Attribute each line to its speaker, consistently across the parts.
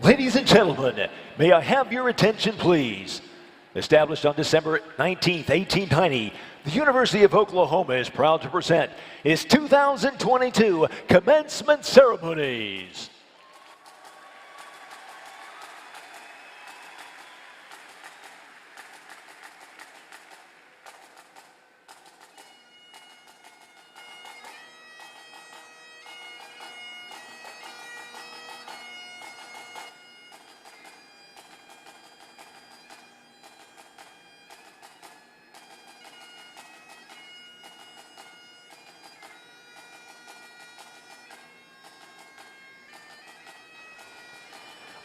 Speaker 1: Ladies and gentlemen, may I have your attention, please? Established on December 19th, 1890, the University of Oklahoma is proud to present its 2022 commencement ceremonies.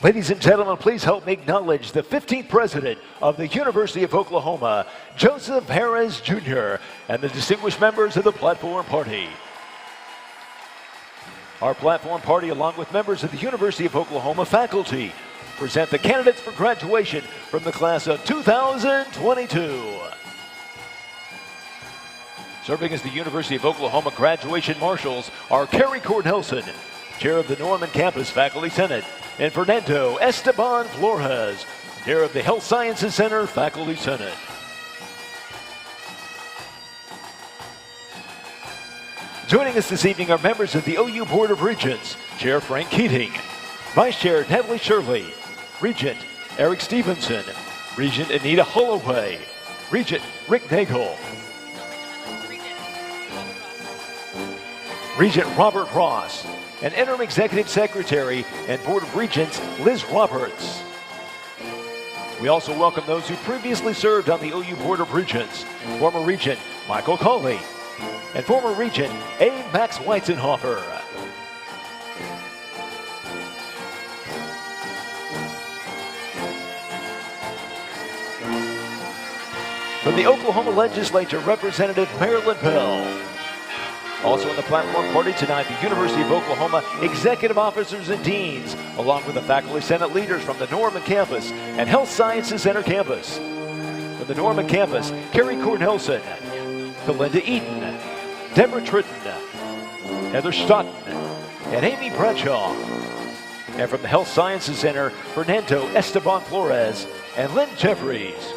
Speaker 1: Ladies and gentlemen, please help me acknowledge the 15th President of the University of Oklahoma, Joseph Harris, Jr., and the distinguished members of the Platform Party. Our Platform Party, along with members of the University of Oklahoma faculty, present the candidates for graduation from the class of 2022. Serving as the University of Oklahoma graduation marshals are Carrie Cornelson, Chair of the Norman Campus Faculty Senate, and Fernando Esteban Flores, Chair of the Health Sciences Center Faculty Senate. Joining us this evening are members of the OU Board of Regents, Chair Frank Keating, Vice Chair Natalie Shirley, Regent Eric Stevenson, Regent Anita Holloway, Regent Rick Nagel, Regent Robert Ross, and Interim Executive Secretary and Board of Regents, Liz Roberts. We also welcome those who previously served on the OU Board of Regents, former Regent Michael Colley, and former Regent A. Max Weitzenhofer. From the Oklahoma Legislature, Representative Marilyn Bell. Also in the Platform Party tonight, the University of Oklahoma executive officers and deans, along with the faculty senate leaders from the Norman Campus and Health Sciences Center campus. From the Norman Campus, Carrie Cornelson, Belinda Eaton, Deborah Tritton, Heather Stoughton, and Amy Bradshaw. And from the Health Sciences Center, Fernando Esteban Flores and Lynn Jeffries.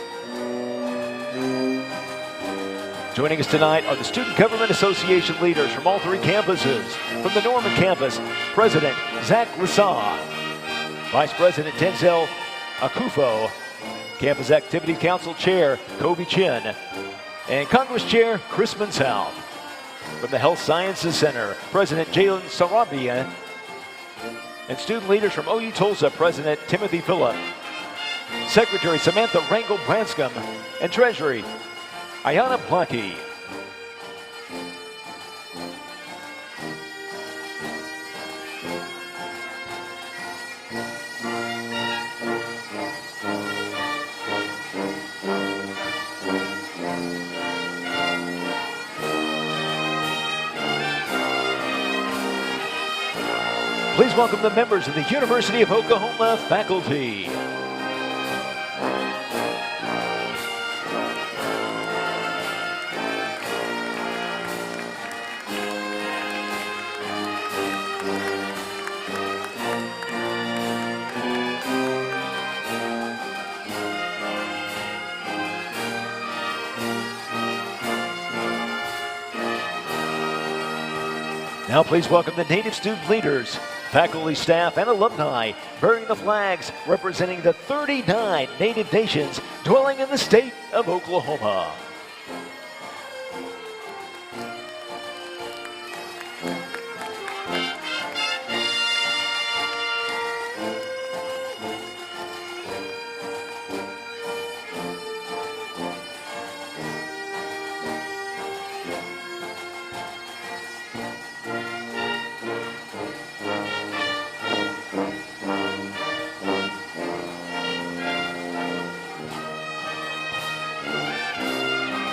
Speaker 1: Joining us tonight are the Student Government Association leaders from all three campuses. From the Norman Campus, President Zach Lassah, Vice President Denzel Akufo, Campus Activity Council Chair Kobe Chin, and Congress Chair Chris South. From the Health Sciences Center, President Jalen Sarabia, and student leaders from OU Tulsa, President Timothy Phillip, Secretary Samantha Rangel Branscombe, and Treasury Ayana Plaki. Please welcome the members of the University of Oklahoma faculty. Now please welcome the Native student leaders, faculty, staff, and alumni bearing the flags representing the 39 Native nations dwelling in the state of Oklahoma.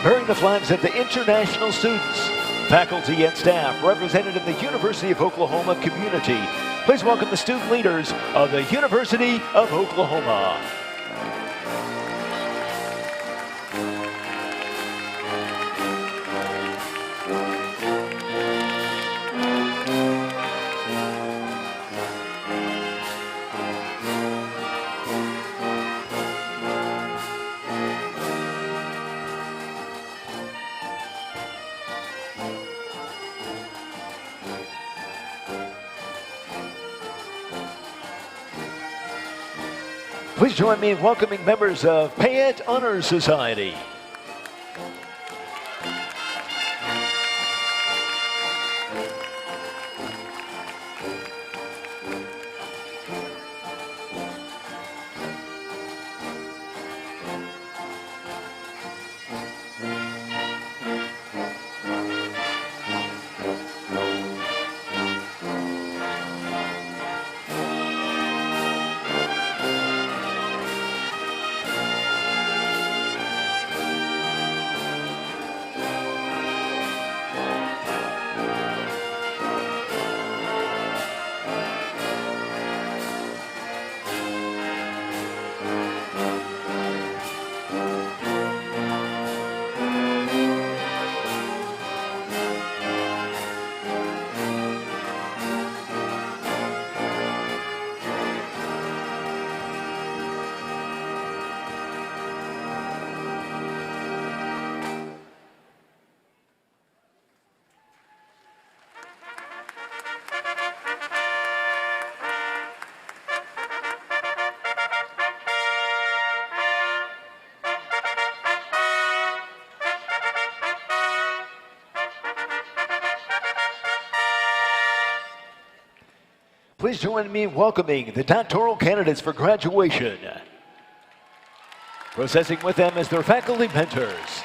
Speaker 1: Bearing the flags of the international students, faculty, and staff represented in the University of Oklahoma community, please welcome the student leaders of the University of Oklahoma. Please join me in welcoming members of Payette Honor Society. Please join me in welcoming the doctoral candidates for graduation. Processing with them as their faculty mentors.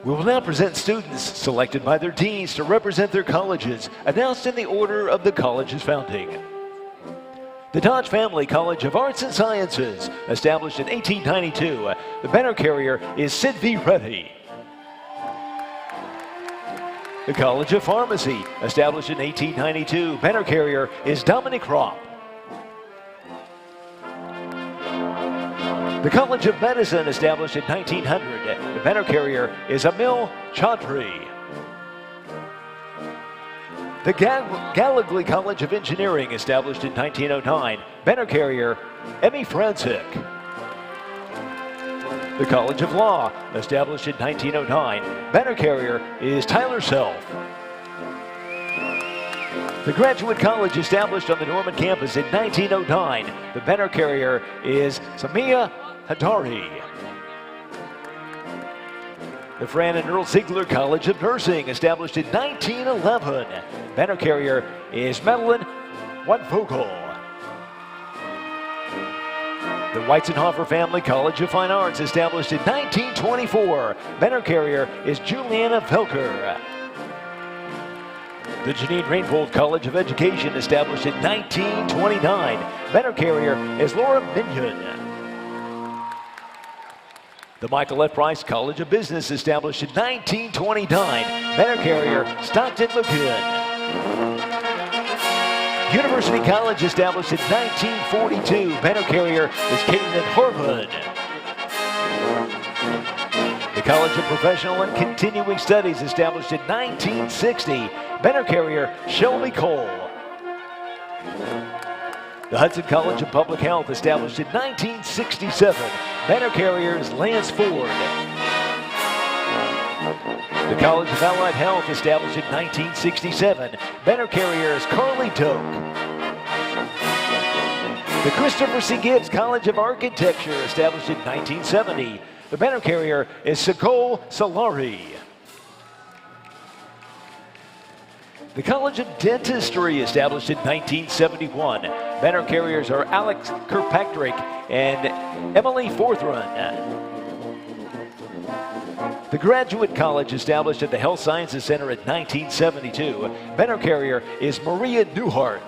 Speaker 1: We will now present students selected by their deans to represent their colleges, announced in the order of the college's founding. The Dodge Family College of Arts and Sciences, established in 1892. The banner carrier is Sid V. Reddy. The College of Pharmacy, established in 1892. Banner carrier is Dominic Kropp. The College of Medicine, established in 1900. The banner carrier is Emil Chaudhry. The Gallagly College of Engineering, established in 1909. Banner carrier, Emmy Franczyk. The College of Law, established in 1909. Banner carrier is Tyler Self. The Graduate College, established on the Norman campus in 1909. The banner carrier is Samia Hadari. The Fran and Earl Ziegler College of Nursing, established in 1911. Banner carrier is Madeline Wadvogel. The Weitzenhofer Family College of Fine Arts, established in 1924. Banner carrier is Juliana Velker. The Janine Rainbold College of Education, established in 1929. Banner carrier is Laura Minion. The Michael F. Price College of Business, established in 1929. Banner carrier Stockton McGinn. University College, established in 1942. Banner carrier is Caitlin Harwood. The College of Professional and Continuing Studies, established in 1960. Banner carrier Shelby Cole. The Hudson College of Public Health, established in 1967. Banner carrier is Lance Ford. The College of Allied Health, established in 1967. Banner carrier is Carly Doak. The Christopher C. Gibbs College of Architecture, established in 1970. The banner carrier is Sikol Solari. The College of Dentistry, established in 1971. Banner carriers are Alex Kirkpatrick and Emily Forthrun. The Graduate College, established at the Health Sciences Center in 1972. Banner carrier is Maria Newhart.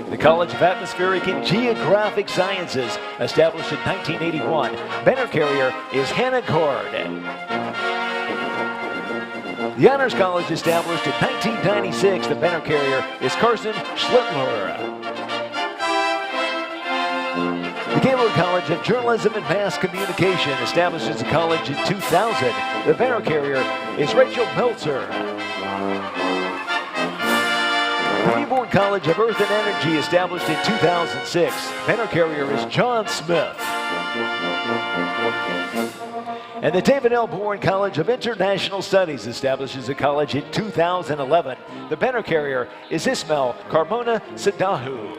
Speaker 1: The College of Atmospheric and Geographic Sciences, established in 1981. Banner carrier is Hannah Card. The Honors College, established in 1996. The banner carrier is Carson Schlittler. The Gaylord College of Journalism and Mass Communication, established as a college in 2000. The banner carrier is Rachel Meltzer. The Newborn College of Earth and Energy, established in 2006. Banner carrier is John Smith. And the David L. Bourne College of International Studies, established as a college in 2011. The banner carrier is Ismail Carmona Sadahu.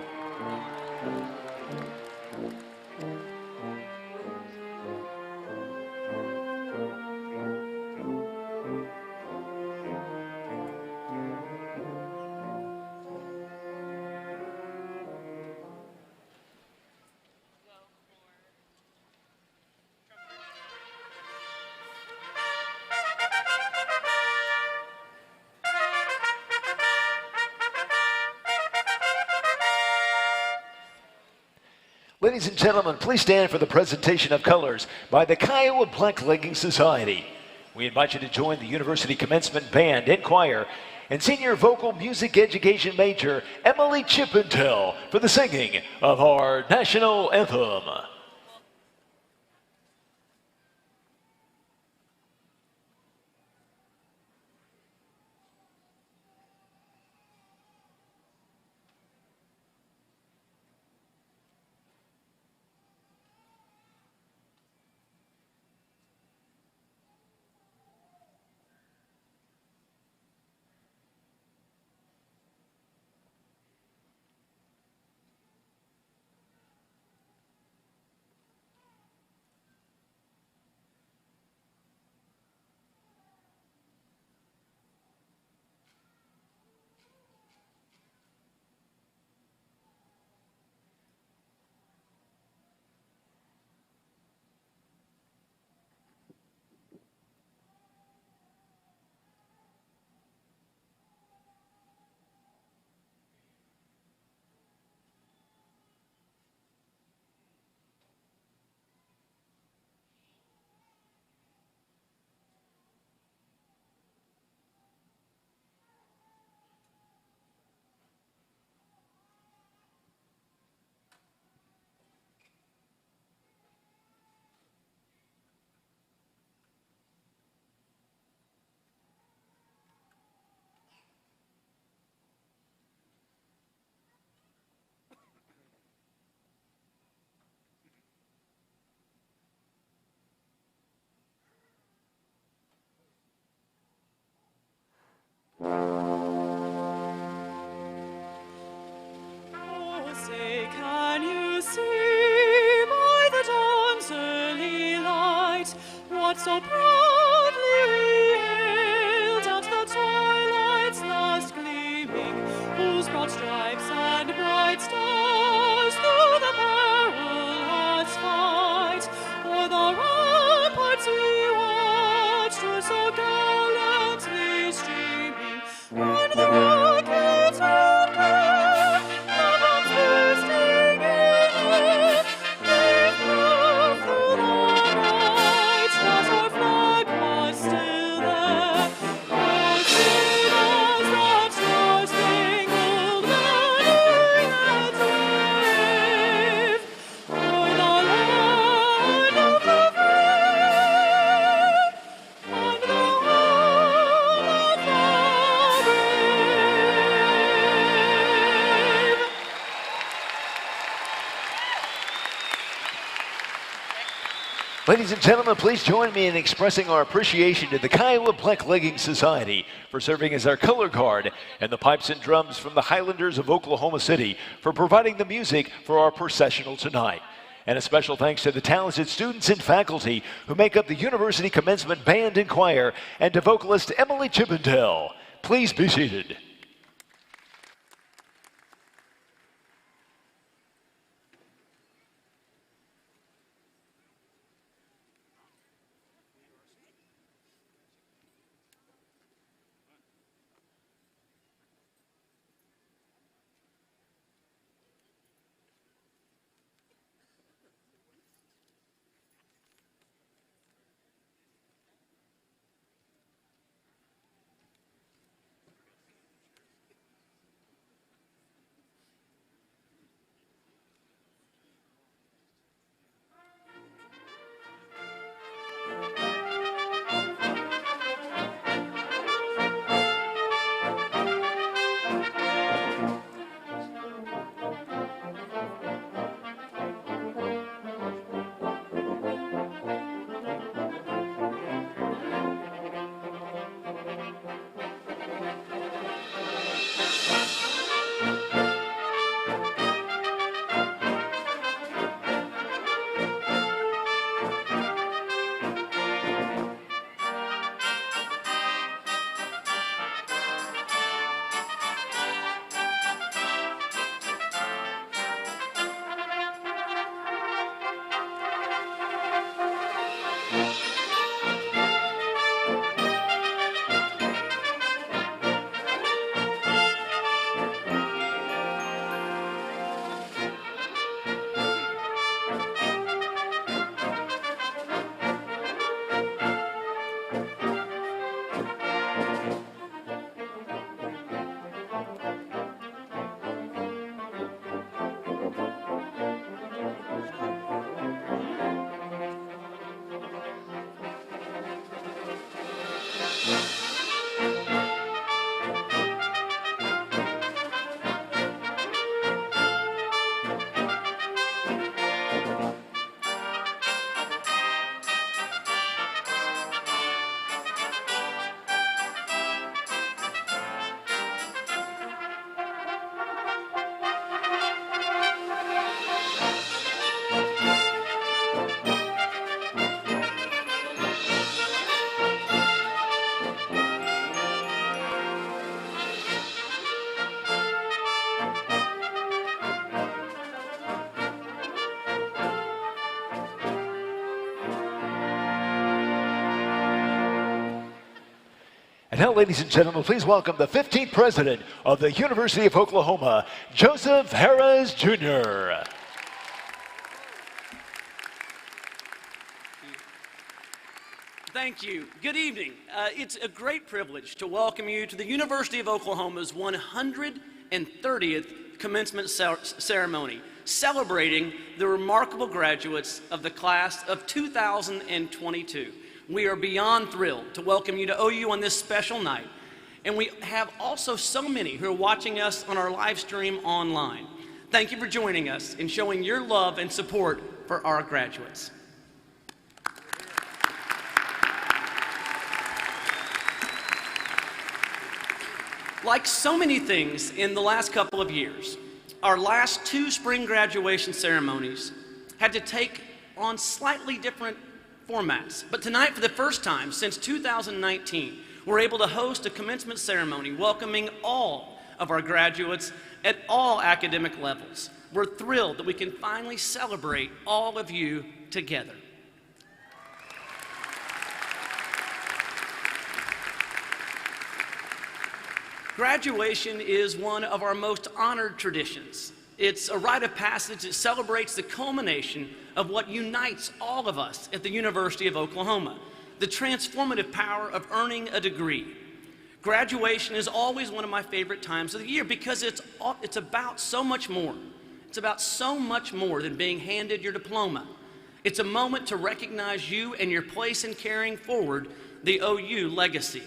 Speaker 1: Ladies and gentlemen, please stand for the presentation of colors by the Kiowa Blacklegging Society. We invite you to join the University Commencement Band and Choir and Senior Vocal Music Education Major Emily Chippendale for the singing of our national anthem.
Speaker 2: stripes and bright stars through the perilous fight. O'er the ramparts we watched were so gallantly streaming, and the rockets round clear, the bombs bursting in air, gave proof through the night that our flag was still there. Oh, sweet as that star-spangled banner yet wave, o'er the land of the brave and the home of the brave.
Speaker 1: Ladies and gentlemen, please join me in expressing our appreciation to the Kiowa Black Legging Society for serving as our color guard, and the pipes and drums from the Highlanders of Oklahoma City for providing the music for our processional tonight. And a special thanks to the talented students and faculty who make up the University Commencement Band and Choir, and to vocalist Emily Chippendale. Please be seated. And now, ladies and gentlemen, please welcome the 15th president of the University of Oklahoma, Joseph Harris, Jr.
Speaker 3: Thank you. Good evening. It's a great privilege to welcome you to the University of Oklahoma's 130th commencement ceremony, celebrating the remarkable graduates of the class of 2022. We are beyond thrilled to welcome you to OU on this special night. And we have also so many who are watching us on our live stream online. Thank you for joining us and showing your love and support for our graduates. Like so many things in the last couple of years, our last two spring graduation ceremonies had to take on slightly different formats. But tonight, for the first time since 2019, we're able to host a commencement ceremony welcoming all of our graduates at all academic levels. We're thrilled that we can finally celebrate all of you together. Graduation is one of our most honored traditions. It's a rite of passage that celebrates the culmination of what unites all of us at the University of Oklahoma, the transformative power of earning a degree. Graduation is always one of my favorite times of the year because it's about so much more. It's about so much more than being handed your diploma. It's a moment to recognize you and your place in carrying forward the OU legacy.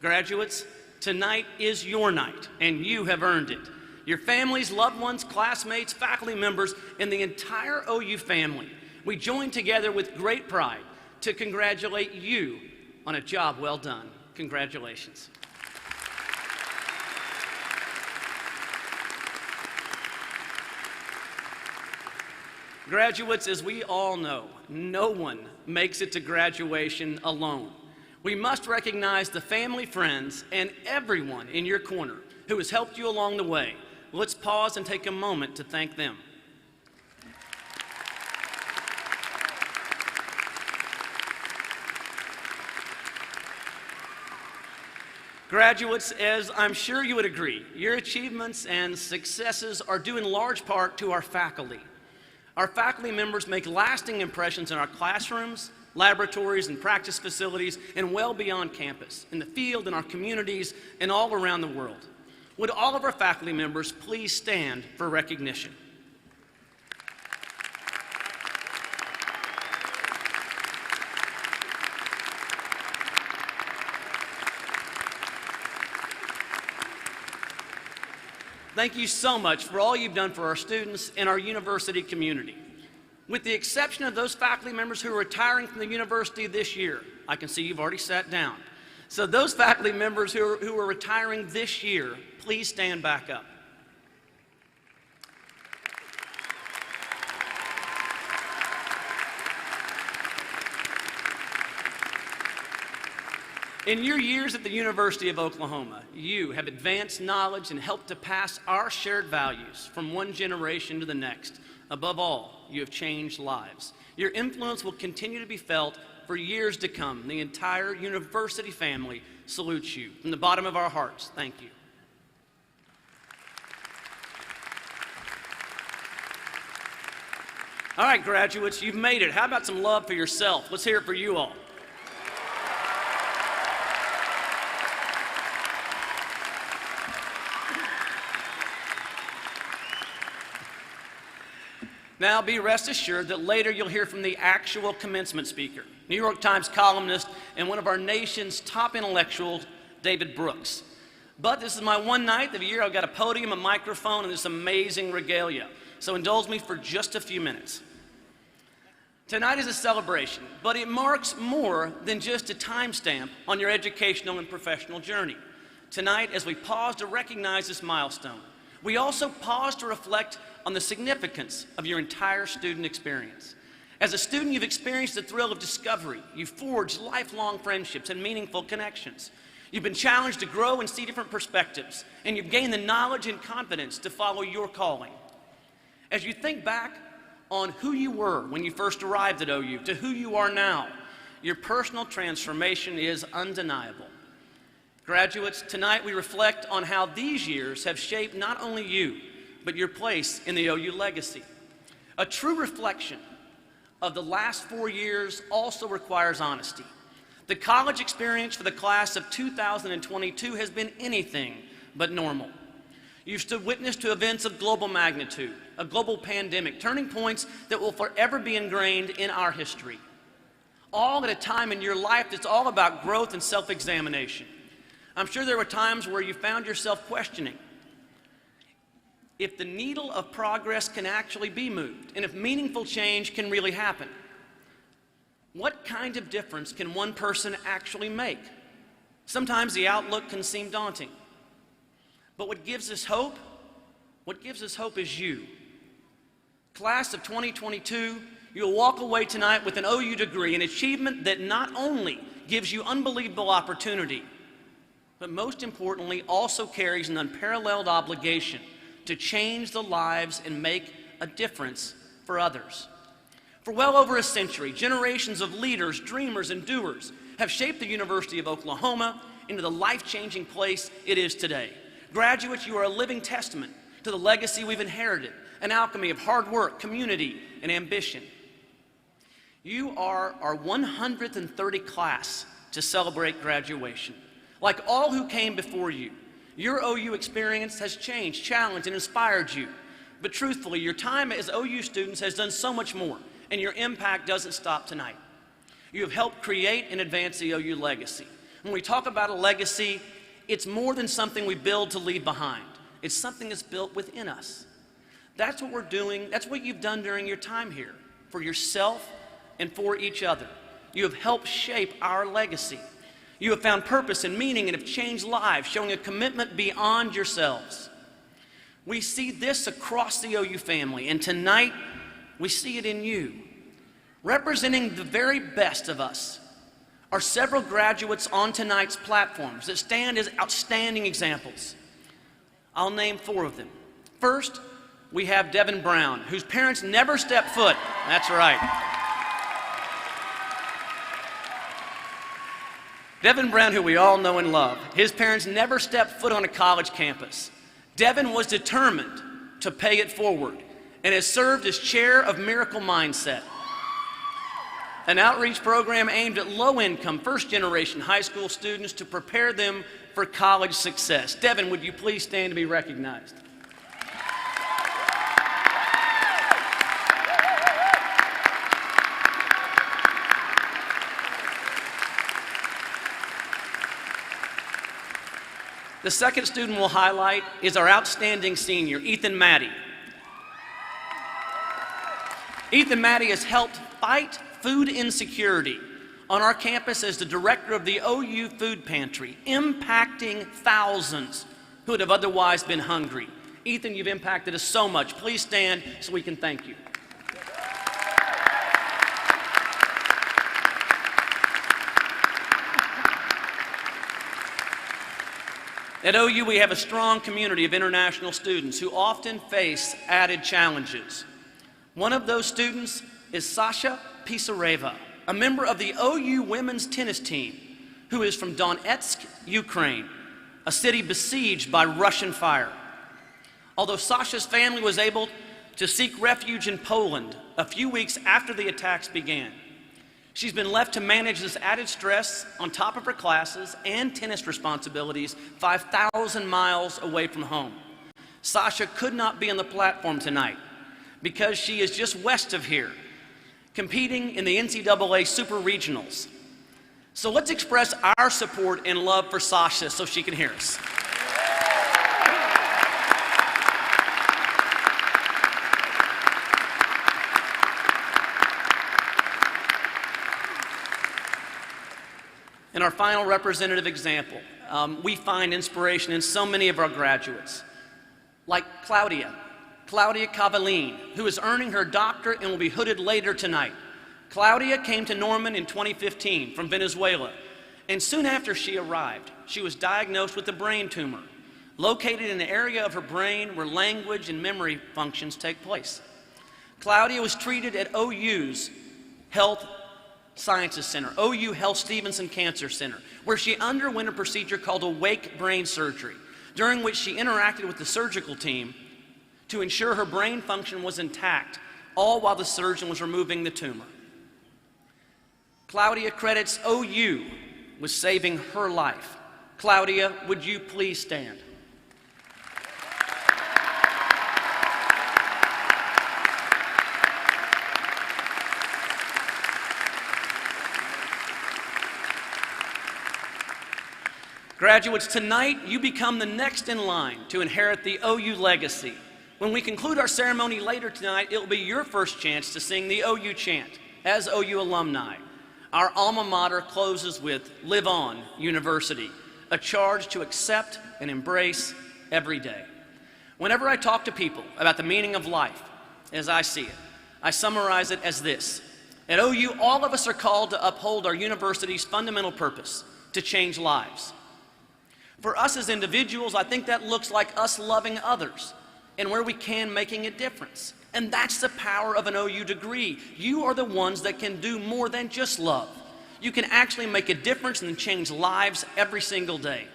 Speaker 3: Graduates, tonight is your night, and you have earned it. Your families, loved ones, classmates, faculty members, and the entire OU family, we join together with great pride to congratulate you on a job well done. Congratulations. Graduates, as we all know, no one makes it to graduation alone. We must recognize the family, friends, and everyone in your corner who has helped you along the way. Let's pause and take a moment to thank them. Graduates, as I'm sure you would agree, your achievements and successes are due in large part to our faculty. Our faculty members make lasting impressions in our classrooms, laboratories, and practice facilities, and well beyond campus, in the field, in our communities, and all around the world. Would all of our faculty members please stand for recognition? Thank you so much for all you've done for our students and our university community. With the exception of those faculty members who are retiring from the university this year, I can see you've already sat down. So those faculty members who are retiring this year, please stand back up. In your years at the University of Oklahoma, you have advanced knowledge and helped to pass our shared values from one generation to the next. Above all, you have changed lives. Your influence will continue to be felt for years to come. The entire university family salutes you. From the bottom of our hearts, thank you. All right, graduates, you've made it. How about some love for yourself? Let's hear it for you all. Now, be rest assured that later you'll hear from the actual commencement speaker, New York Times columnist, and one of our nation's top intellectuals, David Brooks. But this is my one night of the year. I've got a podium, a microphone, and this amazing regalia. So indulge me for just a few minutes. Tonight is a celebration, but it marks more than just a timestamp on your educational and professional journey. Tonight, as we pause to recognize this milestone, we also pause to reflect on the significance of your entire student experience. As a student, you've experienced the thrill of discovery. You've forged lifelong friendships and meaningful connections. You've been challenged to grow and see different perspectives, and you've gained the knowledge and confidence to follow your calling. As you think back on who you were when you first arrived at OU to who you are now, your personal transformation is undeniable. Graduates, tonight we reflect on how these years have shaped not only you, but your place in the OU legacy. A true reflection of the last 4 years also requires honesty. The college experience for the class of 2022 has been anything but normal. You've stood witness to events of global magnitude, a global pandemic, turning points that will forever be ingrained in our history. All at a time in your life that's all about growth and self-examination. I'm sure there were times where you found yourself questioning if the needle of progress can actually be moved, and if meaningful change can really happen. What kind of difference can one person actually make? Sometimes the outlook can seem daunting. But what gives us hope? What gives us hope is you. Class of 2022, you'll walk away tonight with an OU degree, an achievement that not only gives you unbelievable opportunity, but most importantly, also carries an unparalleled obligation to change the lives and make a difference for others. For well over a century, generations of leaders, dreamers, and doers have shaped the University of Oklahoma into the life-changing place it is today. Graduates, you are a living testament to the legacy we've inherited, an alchemy of hard work, community, and ambition. You are our 130th class to celebrate graduation. Like all who came before you, your OU experience has changed, challenged, and inspired you. But truthfully, your time as OU students has done so much more, and your impact doesn't stop tonight. You have helped create and advance the OU legacy. When we talk about a legacy, it's more than something we build to leave behind. It's something that's built within us. That's what we're doing. That's what you've done during your time here, for yourself and for each other. You have helped shape our legacy. You have found purpose and meaning and have changed lives, showing a commitment beyond yourselves. We see this across the OU family, and tonight we see it in you. Representing the very best of us are several graduates on tonight's platforms that stand as outstanding examples. I'll name 4 of them. First, we have Devin Brown, whose parents never stepped foot. That's right. Devin Brown, who we all know and love, his parents never stepped foot on a college campus. Devin was determined to pay it forward and has served as chair of Miracle Mindset, an outreach program aimed at low-income, first-generation high school students to prepare them for college success. Devin, would you please stand to be recognized? The second student we'll highlight is our outstanding senior, Ethan Maddie. Ethan Maddie has helped fight food insecurity on our campus as the director of the OU Food Pantry, impacting thousands who would have otherwise been hungry. Ethan, you've impacted us so much. Please stand so we can thank you. At OU, we have a strong community of international students who often face added challenges. One of those students is Sasha Pisareva, a member of the OU women's tennis team, who is from Donetsk, Ukraine, a city besieged by Russian fire. Although Sasha's family was able to seek refuge in Poland a few weeks after the attacks began, she's been left to manage this added stress on top of her classes and tennis responsibilities 5,000 miles away from home. Sasha could not be on the platform tonight because she is just west of here, competing in the NCAA Super Regionals. So let's express our support and love for Sasha so she can hear us. And our final representative example, we find inspiration in so many of our graduates, like Claudia Cavallin, who is earning her doctorate and will be hooded later tonight. Claudia came to Norman in 2015 from Venezuela, and soon after she arrived, she was diagnosed with a brain tumor located in an area of her brain where language and memory functions take place. Claudia was treated at OU's Health Sciences Center, OU Health Stevenson Cancer Center, where she underwent a procedure called awake brain surgery, during which she interacted with the surgical team to ensure her brain function was intact, all while the surgeon was removing the tumor. Claudia credits OU with saving her life. Claudia, would you please stand? Graduates, tonight you become the next in line to inherit the OU legacy. When we conclude our ceremony later tonight, it will be your first chance to sing the OU chant as OU alumni. Our alma mater closes with Live On, University, a charge to accept and embrace every day. Whenever I talk to people about the meaning of life, as I see it, I summarize it as this. At OU, all of us are called to uphold our university's fundamental purpose, to change lives. For us as individuals, I think that looks like us loving others and where we can making a difference. And that's the power of an OU degree. You are the ones that can do more than just love. You can actually make a difference and change lives every single day.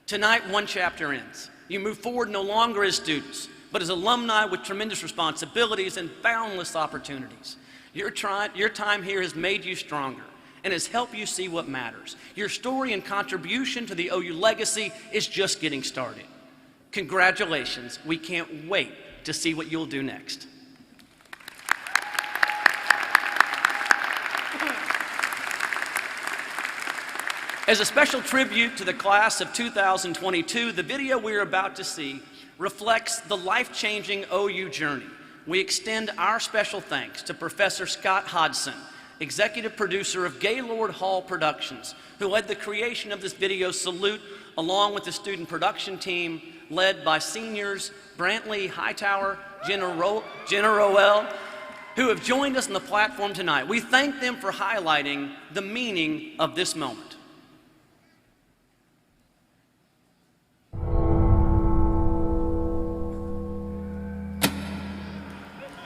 Speaker 3: Tonight, one chapter ends. You move forward no longer as students, but as alumni with tremendous responsibilities and boundless opportunities. Your time here has made you stronger and has helped you see what matters. Your story and contribution to the OU legacy is just getting started. Congratulations. We can't wait to see what you'll do next. As a special tribute to the class of 2022, the video we're about to see reflects the life-changing OU journey. We extend our special thanks to Professor Scott Hodson, executive producer of Gaylord Hall Productions, who led the creation of this video salute along with the student production team led by seniors Brantley Hightower, Jenna Roel, who have joined us on the platform tonight. We thank them for highlighting the meaning of this moment.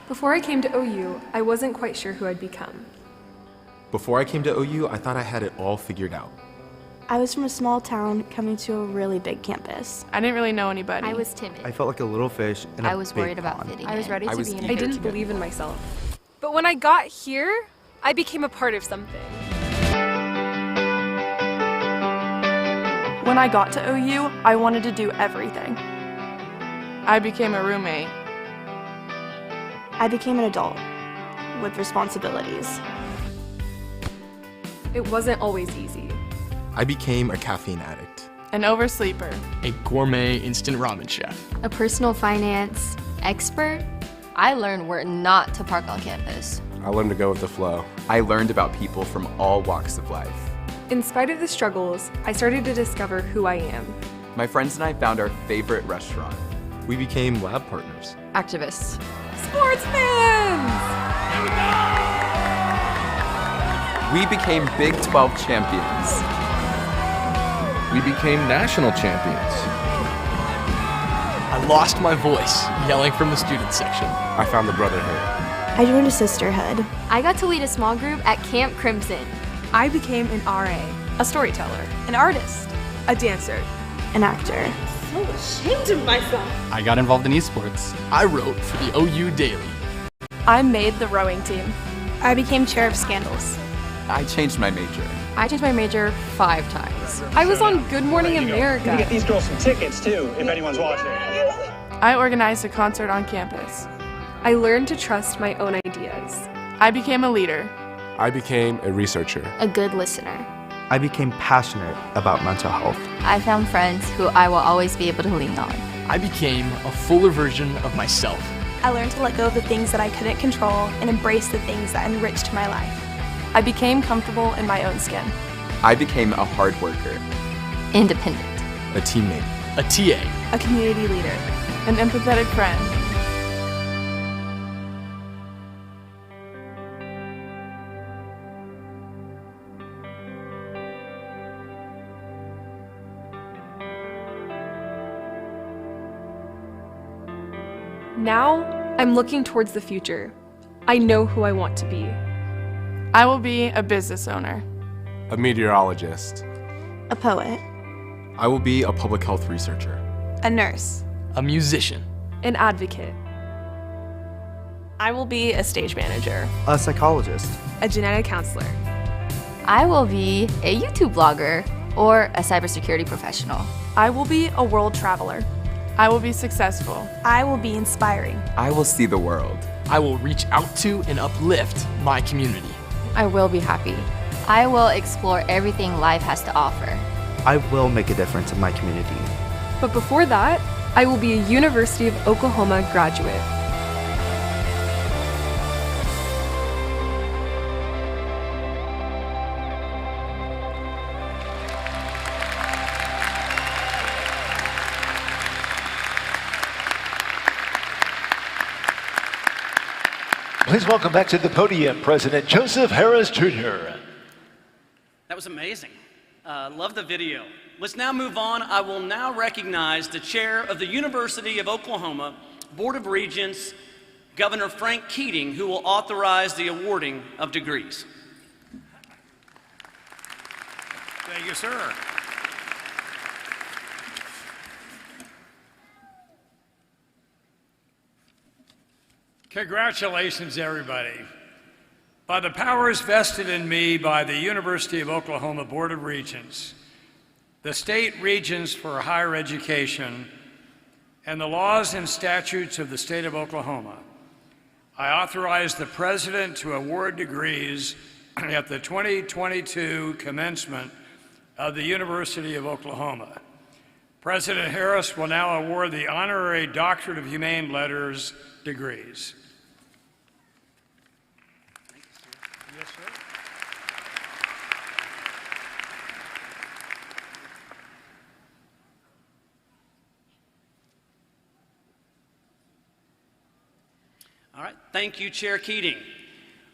Speaker 4: Before I came to OU, I wasn't quite sure who I'd become.
Speaker 5: Before I came to OU, I thought I had it all figured out.
Speaker 6: I was from a small town coming to a really big campus.
Speaker 7: I didn't really know anybody.
Speaker 8: I was timid.
Speaker 9: I felt like a little fish in a
Speaker 8: I was
Speaker 9: big
Speaker 8: worried about
Speaker 9: pond.
Speaker 8: fitting
Speaker 7: I was
Speaker 8: in.
Speaker 7: ready to be in
Speaker 4: I didn't believe in myself. But when I got here, I became a part of something.
Speaker 7: When I got to OU, I wanted to do everything. I became a roommate.
Speaker 6: I became an adult with responsibilities.
Speaker 4: It wasn't always easy.
Speaker 5: I became a caffeine addict.
Speaker 7: An oversleeper.
Speaker 10: A gourmet instant ramen chef.
Speaker 8: A personal finance expert. I learned where not to park on campus.
Speaker 5: I learned to go with the flow.
Speaker 11: I learned about people from all walks of life.
Speaker 4: In spite of the struggles, I started to discover who I am.
Speaker 11: My friends and I found our favorite restaurant.
Speaker 5: We became lab partners.
Speaker 8: Activists.
Speaker 4: Sportsmen!
Speaker 11: We became Big 12 champions.
Speaker 10: We became national champions. I lost my voice yelling from the student section.
Speaker 5: I found the brotherhood.
Speaker 6: I joined a sisterhood.
Speaker 8: I got to lead a small group at Camp Crimson.
Speaker 4: I became an RA, a storyteller, an artist, a dancer,
Speaker 6: An actor.
Speaker 2: So ashamed of myself.
Speaker 10: I got involved in esports. I wrote for the OU Daily.
Speaker 7: I made the rowing team.
Speaker 6: I became chair of scandals.
Speaker 11: I changed my major.
Speaker 8: I changed my major 5 times.
Speaker 4: I was on Good Morning America.
Speaker 12: Get these girls some tickets too, if anyone's watching.
Speaker 7: I organized a concert on campus.
Speaker 4: I learned to trust my own ideas.
Speaker 7: I became a leader.
Speaker 5: I became a researcher.
Speaker 8: A good listener.
Speaker 9: I became passionate about mental health.
Speaker 8: I found friends who I will always be able to lean on.
Speaker 10: I became a fuller version of myself.
Speaker 6: I learned to let go of the things that I couldn't control and embrace the things that enriched my life.
Speaker 7: I became comfortable in my own skin.
Speaker 11: I became a hard worker.
Speaker 8: Independent.
Speaker 5: A teammate.
Speaker 10: A TA.
Speaker 6: A community leader.
Speaker 7: An empathetic friend.
Speaker 4: Now, I'm looking towards the future. I know who I want to be.
Speaker 7: I will be a business owner.
Speaker 5: A meteorologist.
Speaker 6: A poet.
Speaker 5: I will be a public health researcher.
Speaker 6: A nurse.
Speaker 10: A musician.
Speaker 4: An advocate.
Speaker 7: I will be a stage manager.
Speaker 9: A psychologist.
Speaker 4: A genetic counselor.
Speaker 8: I will be a YouTube blogger or a cybersecurity professional.
Speaker 7: I will be a world traveler. I will be successful.
Speaker 6: I will be inspiring.
Speaker 11: I will see the world.
Speaker 10: I will reach out to and uplift my community.
Speaker 8: I will be happy. I will explore everything life has to offer.
Speaker 9: I will make a difference in my community.
Speaker 4: But before that, I will be a University of Oklahoma graduate.
Speaker 1: Please welcome back to the podium President Joseph Harris Jr.
Speaker 3: That was amazing. Love the video. Let's now move on. I will now recognize the chair of the University of Oklahoma Board of Regents, Governor Frank Keating, who will authorize the awarding of degrees.
Speaker 13: Thank you, sir. Congratulations, everybody. By the powers vested in me by the University of Oklahoma Board of Regents, the state regents for higher education, and the laws and statutes of the state of Oklahoma, I authorize the president to award degrees at the 2022 commencement of the University of Oklahoma. President Harris will now award the Honorary Doctorate of Humane Letters degrees. Yes, sir.
Speaker 3: All right, thank you, Chair Keating.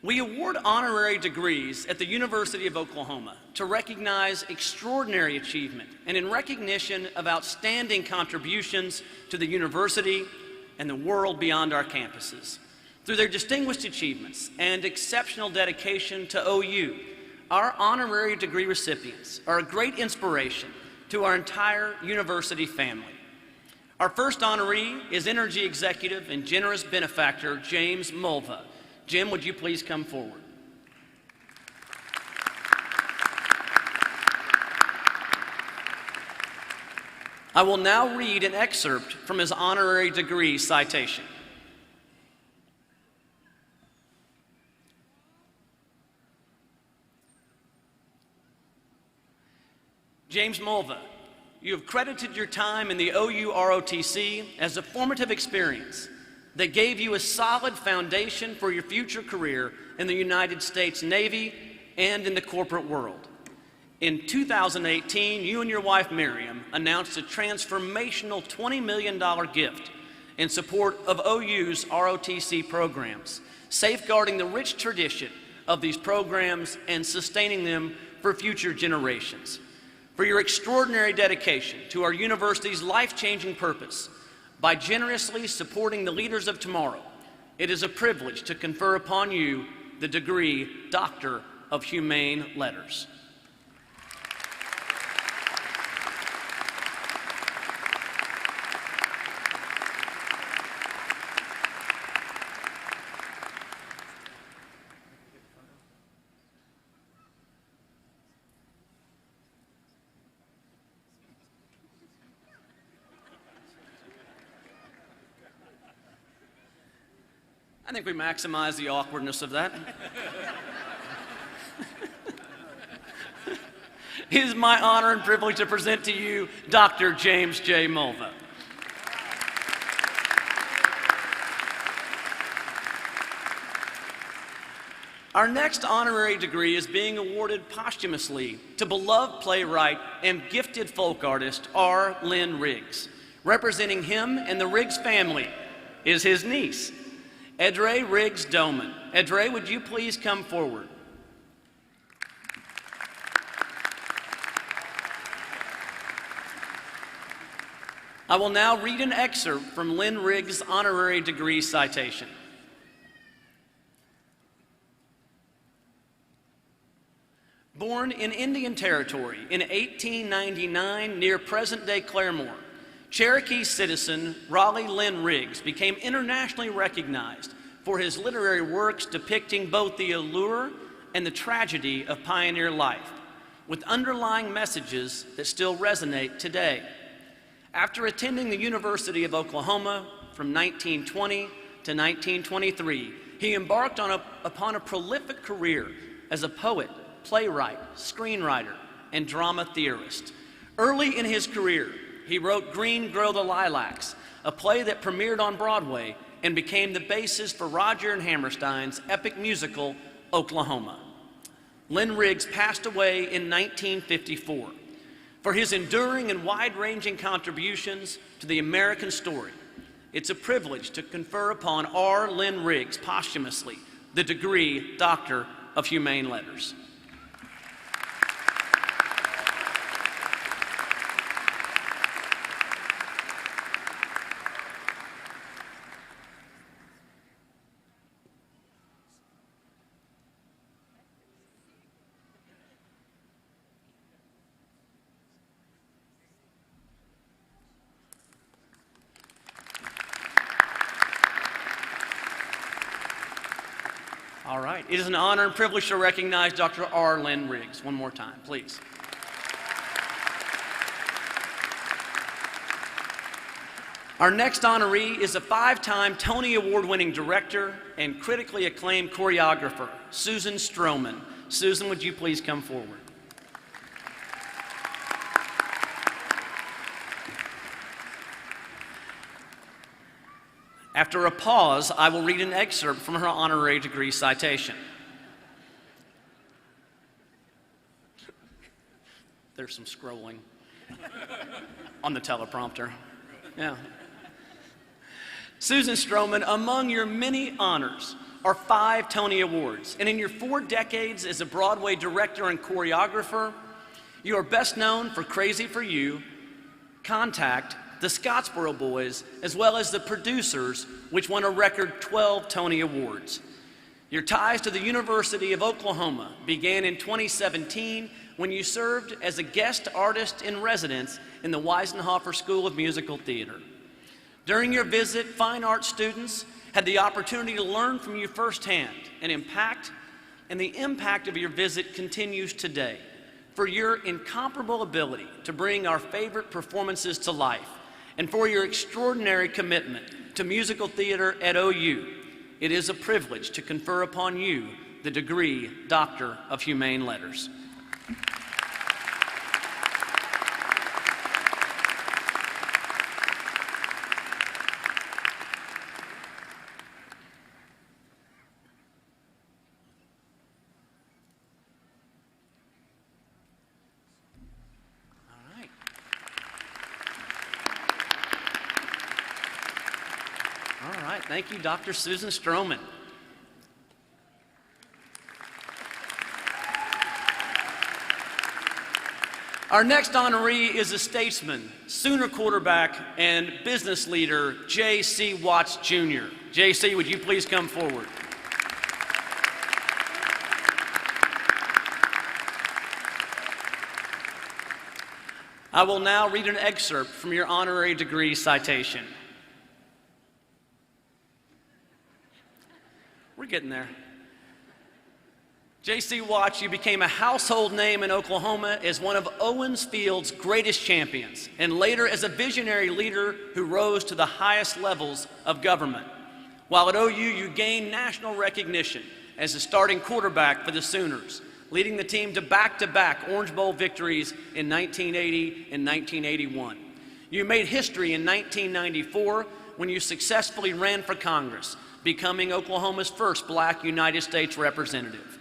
Speaker 3: We award honorary degrees at the University of Oklahoma to recognize extraordinary achievement and in recognition of outstanding contributions to the university and the world beyond our campuses. Through their distinguished achievements and exceptional dedication to OU, our honorary degree recipients are a great inspiration to our entire university family. Our first honoree is Energy Executive and Generous Benefactor James Mulva. Jim, would you please come forward? I will now read an excerpt from his honorary degree citation. James Mulva, you have credited your time in the OU ROTC as a formative experience that gave you a solid foundation for your future career in the United States Navy and in the corporate world. In 2018, you and your wife Miriam announced a transformational $20 million gift in support of OU's ROTC programs, safeguarding the rich tradition of these programs and sustaining them for future generations. For your extraordinary dedication to our university's life-changing purpose by generously supporting the leaders of tomorrow, it is a privilege to confer upon you the degree Doctor of Humane Letters. I think we maximize the awkwardness of that. It is my honor and privilege to present to you Dr. James J. Mulva. Our next honorary degree is being awarded posthumously to beloved playwright and gifted folk artist R. Lynn Riggs. Representing him and the Riggs family is his niece, Edre Riggs Doman. Edre, would you please come forward? I will now read an excerpt from Lynn Riggs' honorary degree citation. Born in Indian Territory in 1899 near present-day Claremore, Cherokee citizen Raleigh Lynn Riggs became internationally recognized for his literary works depicting both the allure and the tragedy of pioneer life, with underlying messages that still resonate today. After attending the University of Oklahoma from 1920 to 1923, he embarked upon a prolific career as a poet, playwright, screenwriter, and drama theorist. Early in his career, he wrote Green Grow the Lilacs, a play that premiered on Broadway and became the basis for Roger and Hammerstein's epic musical, Oklahoma. Lynn Riggs passed away in 1954. For his enduring and wide-ranging contributions to the American story, it's a privilege to confer upon R. Lynn Riggs posthumously the degree Doctor of Humane Letters. right, it is an honor and privilege to recognize Dr. R. Lynn Riggs. One more time, please. Our next honoree is a 5-time Tony Award-winning director and critically acclaimed choreographer, Susan Stroman. Susan, would you please come forward? After a pause, I will read an excerpt from her honorary degree citation. There's some scrolling on the teleprompter. Yeah. Susan Stroman, among your many honors are 5 Tony Awards, and in your 4 decades as a Broadway director and choreographer, you are best known for Crazy for You, Contact, The Scottsboro Boys, as well as The Producers, which won a record 12 Tony Awards. Your ties to the University of Oklahoma began in 2017 when you served as a guest artist in residence in the Weisenhofer School of Musical Theater. During your visit, fine arts students had the opportunity to learn from you firsthand and the impact of your visit continues today for your incomparable ability to bring our favorite performances to life and for your extraordinary commitment to musical theater at OU. It is a privilege to confer upon you the degree Doctor of Humane Letters. Thank you, Dr. Susan Stroman. Our next honoree is a statesman, Sooner quarterback, and business leader, J.C. Watts, Jr. J.C., would you please come forward? I will now read an excerpt from your honorary degree citation. We're getting there. J.C. Watts, you became a household name in Oklahoma as one of Owens Field's greatest champions, and later as a visionary leader who rose to the highest levels of government. While at OU, you gained national recognition as a starting quarterback for the Sooners, leading the team to back-to-back Orange Bowl victories in 1980 and 1981. You made history in 1994 when you successfully ran for Congress, becoming Oklahoma's first black United States representative.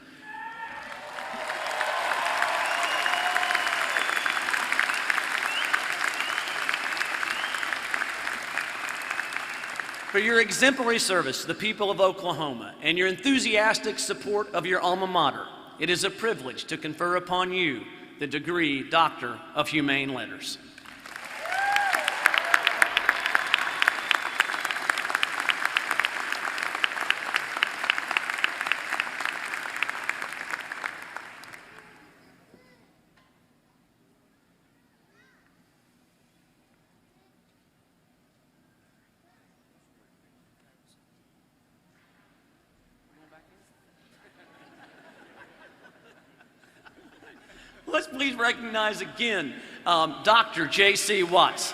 Speaker 3: For your exemplary service to the people of Oklahoma and your enthusiastic support of your alma mater, it is a privilege to confer upon you the degree Doctor of Humane Letters. Let's please recognize again Dr. J.C. Watts.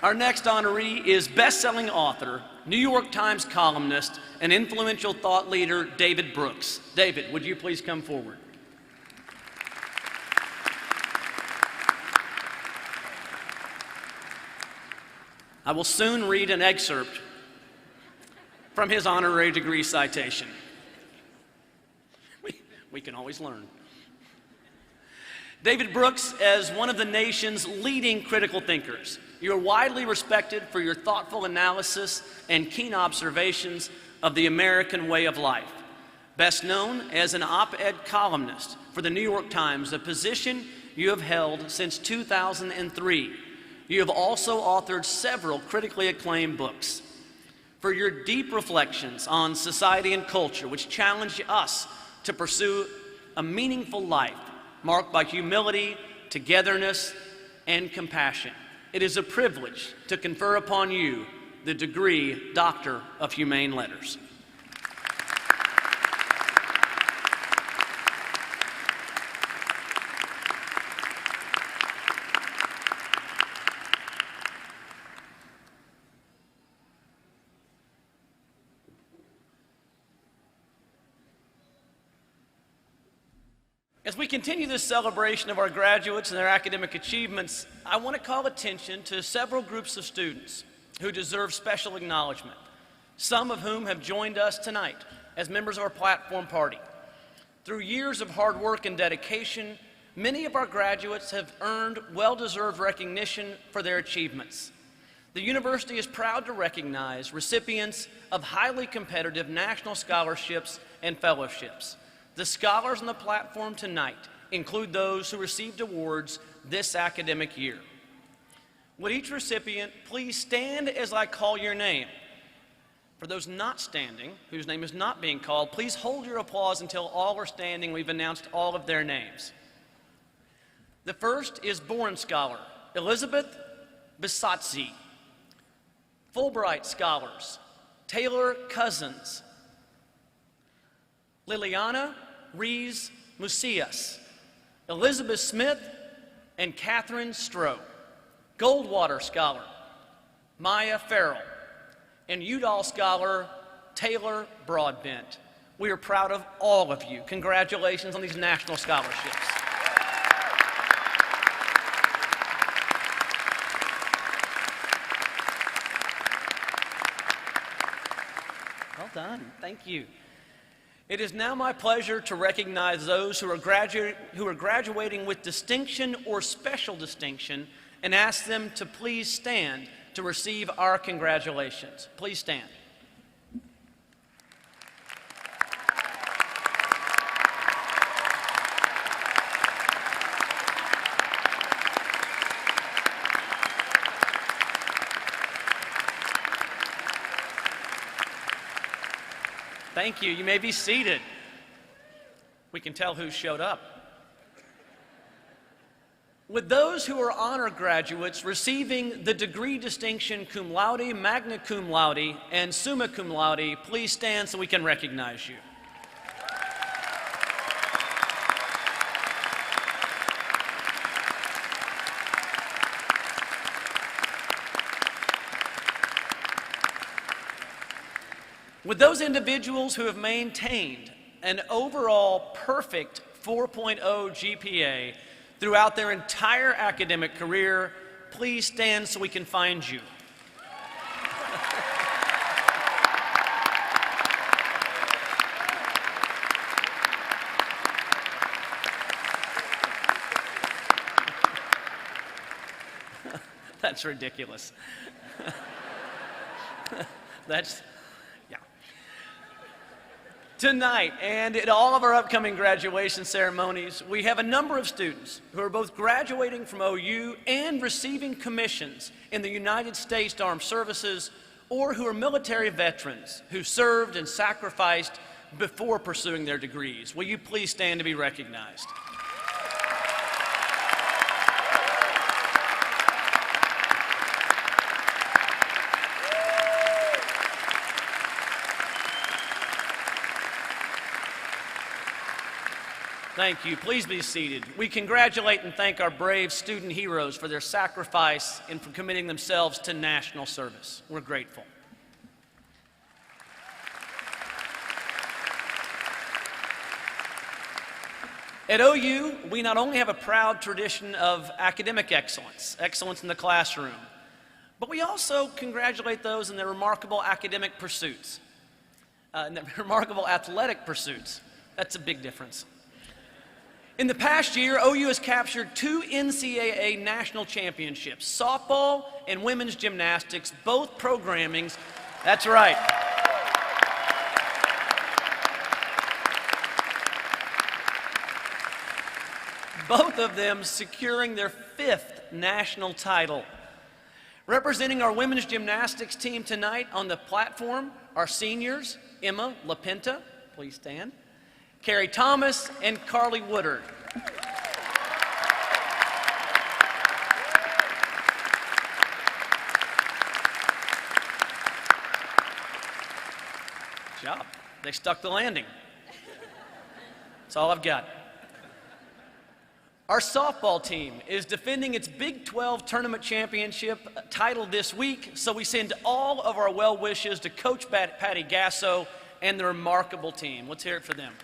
Speaker 3: Our next honoree is best-selling author, New York Times columnist, and influential thought leader David Brooks. David, would you please come forward? I will soon read an excerpt from his honorary degree citation. We can always learn. David Brooks, as one of the nation's leading critical thinkers, you are widely respected for your thoughtful analysis and keen observations of the American way of life. Best known as an op-ed columnist for the New York Times, a position you have held since 2003. You have also authored several critically acclaimed books. For your deep reflections on society and culture, which challenge us to pursue a meaningful life marked by humility, togetherness, and compassion. it is a privilege to confer upon you the degree Doctor of Humane Letters. As we continue this celebration of our graduates and their academic achievements, I want to call attention to several groups of students who deserve special acknowledgement, some of whom have joined us tonight as members of our platform party. Through years of hard work and dedication, many of our graduates have earned well-deserved recognition for their achievements. The university is proud to recognize recipients of highly competitive national scholarships and fellowships. The scholars on the platform tonight include those who received awards this academic year. Would each recipient please stand as I call your name? For those not standing, whose name is not being called, please hold your applause until all are standing. We've announced all of their names. The first is Boren Scholar Elizabeth Bisatzi. Fulbright Scholars Taylor Cousins, Liliana Rees Musias, Elizabeth Smith, and Catherine Stroh. Goldwater Scholar Maya Farrell, and Udall Scholar Taylor Broadbent. We are proud of all of you. Congratulations on these national scholarships. Well done. Thank you. It is now my pleasure to recognize those who are graduating with distinction or special distinction and ask them to please stand to receive our congratulations. Please stand. Thank you. You may be seated. We can tell who showed up. With those who are honor graduates receiving the degree distinction cum laude, magna cum laude, and summa cum laude, please stand so we can recognize you. With those individuals who have maintained an overall perfect 4.0 GPA throughout their entire academic career, please stand so we can find you. That's ridiculous. That's Tonight, and at all of our upcoming graduation ceremonies, we have a number of students who are both graduating from OU and receiving commissions in the United States Armed Services, or who are military veterans who served and sacrificed before pursuing their degrees. Will you please stand to be recognized? Thank you. Please be seated. We congratulate and thank our brave student heroes for their sacrifice and for committing themselves to national service. We're grateful. At OU, we not only have a proud tradition of academic excellence, excellence in the classroom, but we also congratulate those in their remarkable academic pursuits, and their remarkable athletic pursuits. That's a big difference. In the past year, OU has captured 2 NCAA national championships, softball and women's gymnastics, both programmings. That's right. Both of them securing their 5th national title. Representing our women's gymnastics team tonight on the platform are seniors Emma LaPenta, please stand, Carrie Thomas, and Carly Woodard. They stuck the landing. That's all I've got. Our softball team is defending its Big 12 tournament championship title this week, so we send all of our well wishes to Coach Patty Gasso and the remarkable team. Let's hear it for them.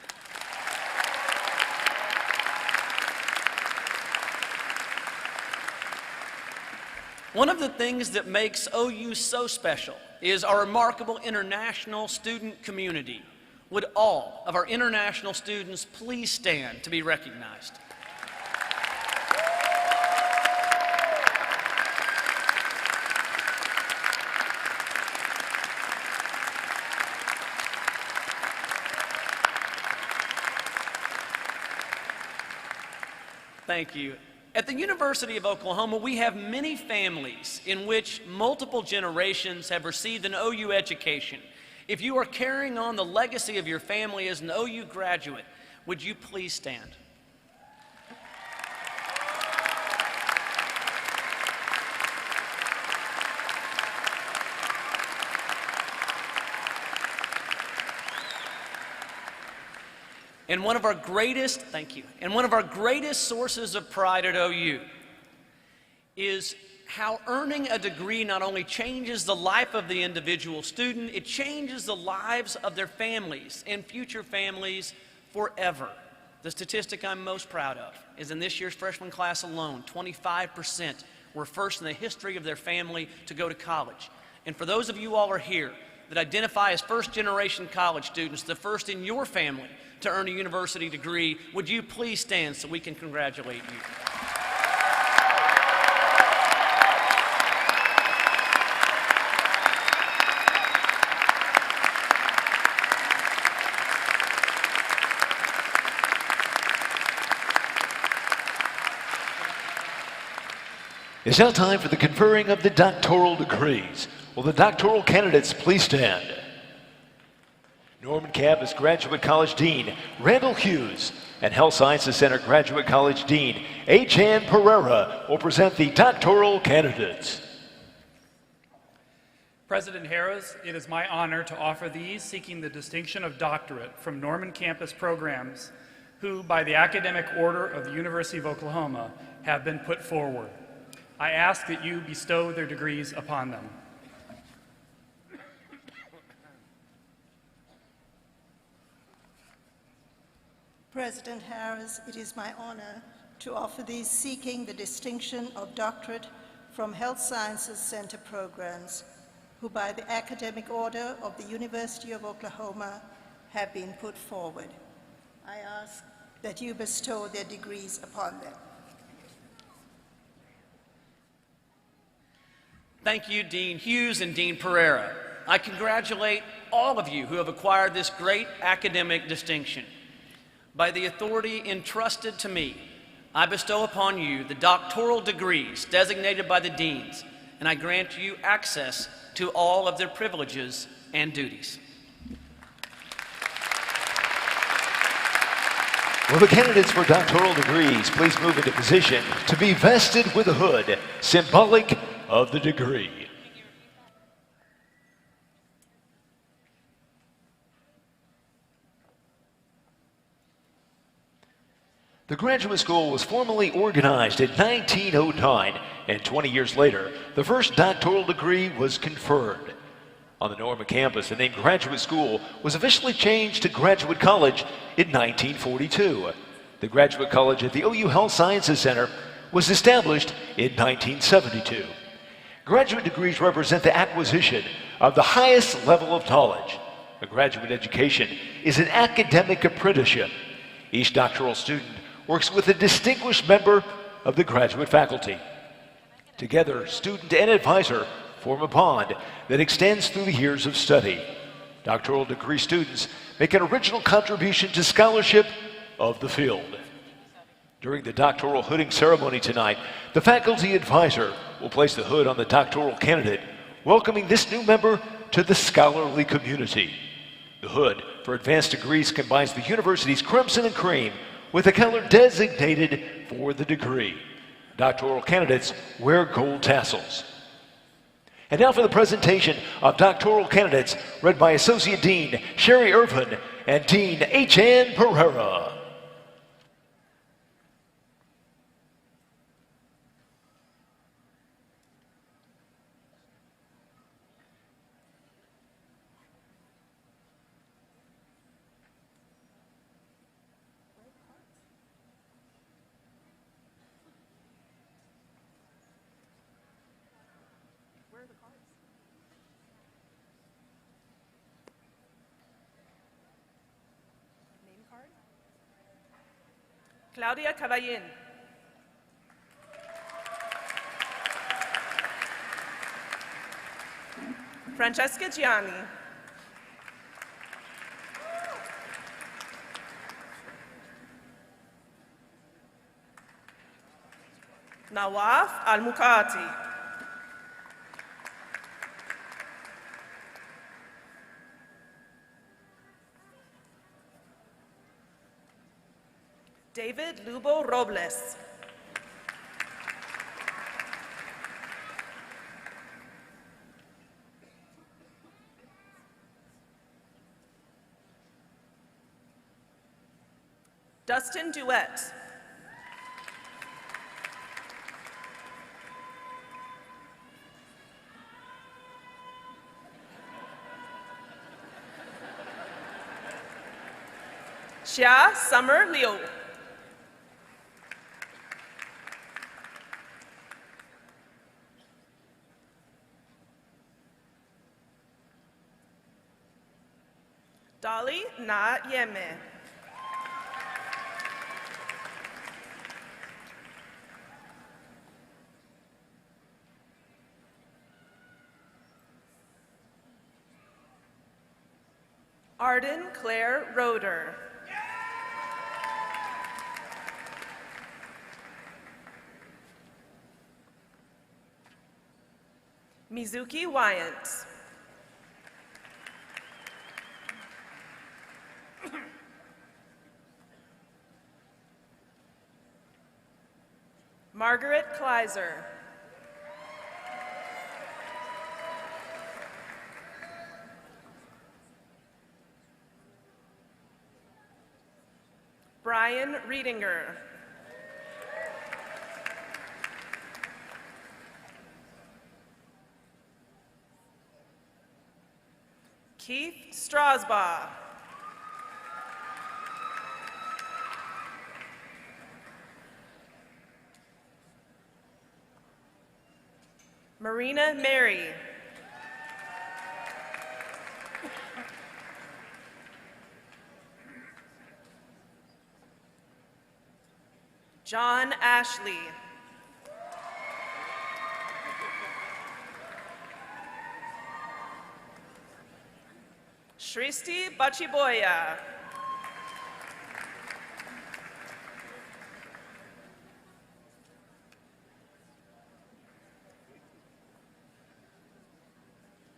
Speaker 3: One of the things that makes OU so special is our remarkable international student community. Would all of our international students please stand to be recognized? Thank you. At the University of Oklahoma, we have many families in which multiple generations have received an OU education. If you are carrying on the legacy of your family as an OU graduate, would you please stand? And one of our greatest, thank you, and one of our greatest sources of pride at OU is how earning a degree not only changes the life of the individual student, it changes the lives of their families and future families forever. The statistic I'm most proud of is in this year's freshman class alone, 25% were first in the history of their family to go to college. And for those of you all who are here that identify as first-generation college students, the first in your family to earn a university degree, would you please stand so we can congratulate you?
Speaker 1: It's now time for the conferring of the doctoral degrees. Will the doctoral candidates please stand? Norman Campus Graduate College Dean Randall Hughes and Health Sciences Center Graduate College Dean Achan Pereira will present the doctoral candidates.
Speaker 14: President Harris, it is my honor to offer these seeking the distinction of doctorate from Norman Campus programs who, by the academic order of the University of Oklahoma, have been put forward. I ask that you bestow their degrees upon them.
Speaker 15: President Harris, it is my honor to offer these seeking the distinction of doctorate from Health Sciences Center programs, who by the academic order of the University of Oklahoma have been put forward. I ask that you bestow their degrees upon them.
Speaker 3: Thank you, Dean Hughes and Dean Pereira. I congratulate all of you who have acquired this great academic distinction. By the authority entrusted to me, I bestow upon you the doctoral degrees designated by the deans, and I grant you access to all of their privileges and duties.
Speaker 1: Will the candidates for doctoral degrees please move into position to be vested with a hood, symbolic of the degree. The graduate school was formally organized in 1909, and 20 years later, the first doctoral degree was conferred. On the Norman campus, the name graduate school was officially changed to Graduate College in 1942. The Graduate College at the OU Health Sciences Center was established in 1972. Graduate degrees represent the acquisition of the highest level of knowledge. A graduate education is an academic apprenticeship. Each doctoral student works with a distinguished member of the graduate faculty. Together, student and advisor form a bond that extends through the years of study. Doctoral degree students make an original contribution to scholarship of the field. During the doctoral hooding ceremony tonight, the faculty advisor will place the hood on the doctoral candidate, welcoming this new member to the scholarly community. The hood for advanced degrees combines the university's crimson and cream with the color designated for the degree. Doctoral candidates wear gold tassels. And now for the presentation of doctoral candidates, read by Associate Dean Sherry Irvin and Dean H.N. Pereira.
Speaker 7: Claudia Caballin. Francesca Gianni. Nawaf Al-Mukati. David Lubo Robles. Dustin Duet. Xia Summer Liu. Dolly Na Yeme. Arden Claire Roeder. Mizuki Wyant. Margaret Kleiser. Brian Riedinger. Keith Strasbaugh. Marina Mary. John Ashley. Shristi Bachiboya.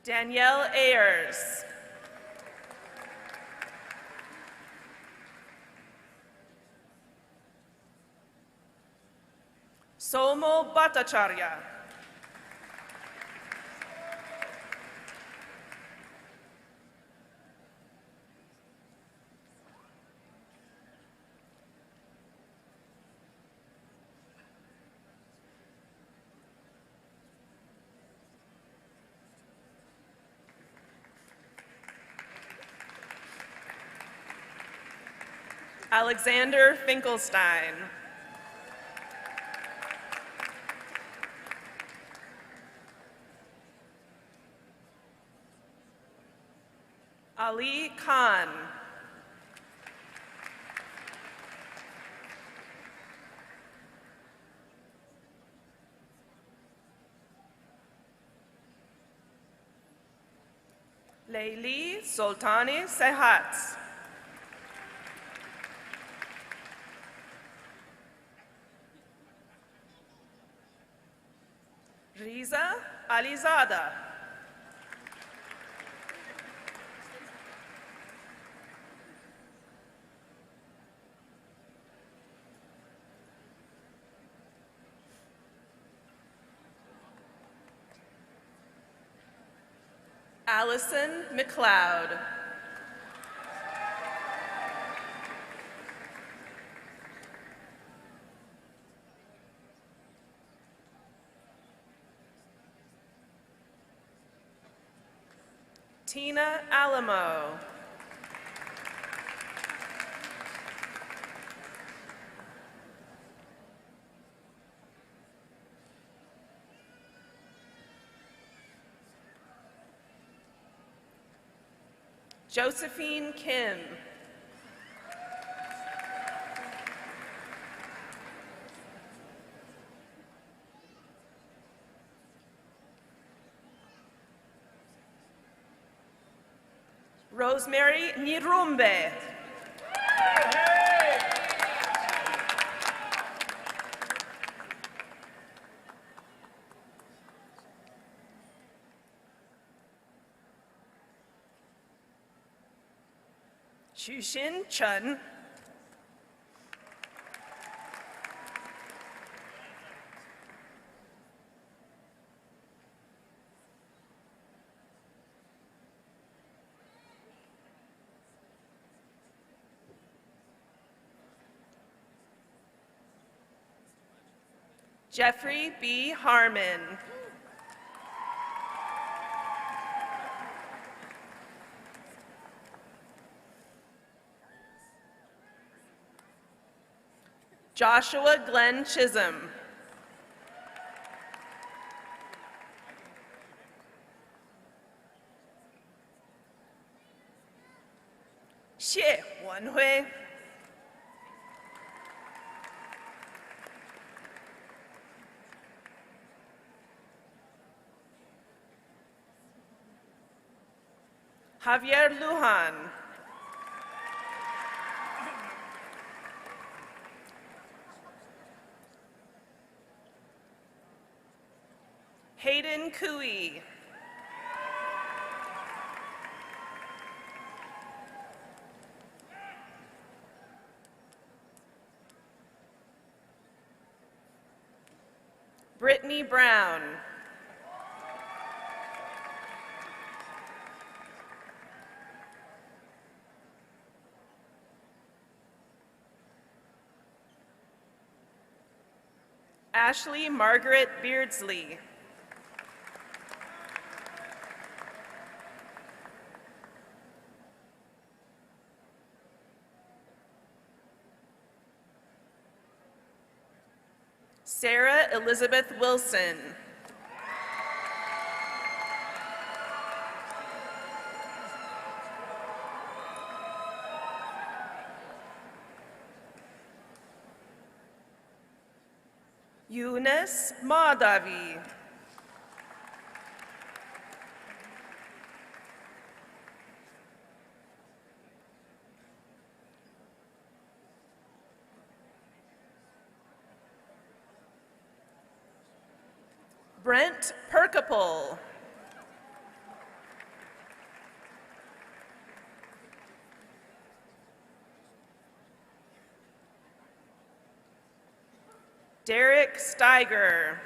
Speaker 7: Danielle Ayers. Somo Bhattacharya. Alexander Finkelstein. Ali Khan. Leili Soltani Sehat. Riza Alizada.
Speaker 16: Allison McLeod. Tina Alamo. Josephine Kim. Rosemary Nirumbe. Shushin Chun. Jeffrey B. Harmon. Joshua Glenn Chisholm. Xie Wenhui. Javier Lujan. Hayden Cooey. Brittany Brown. Ashley Margaret Beardsley. Sarah Elizabeth Wilson. Younes Madavi. Brent Perkapol. Derek Steiger.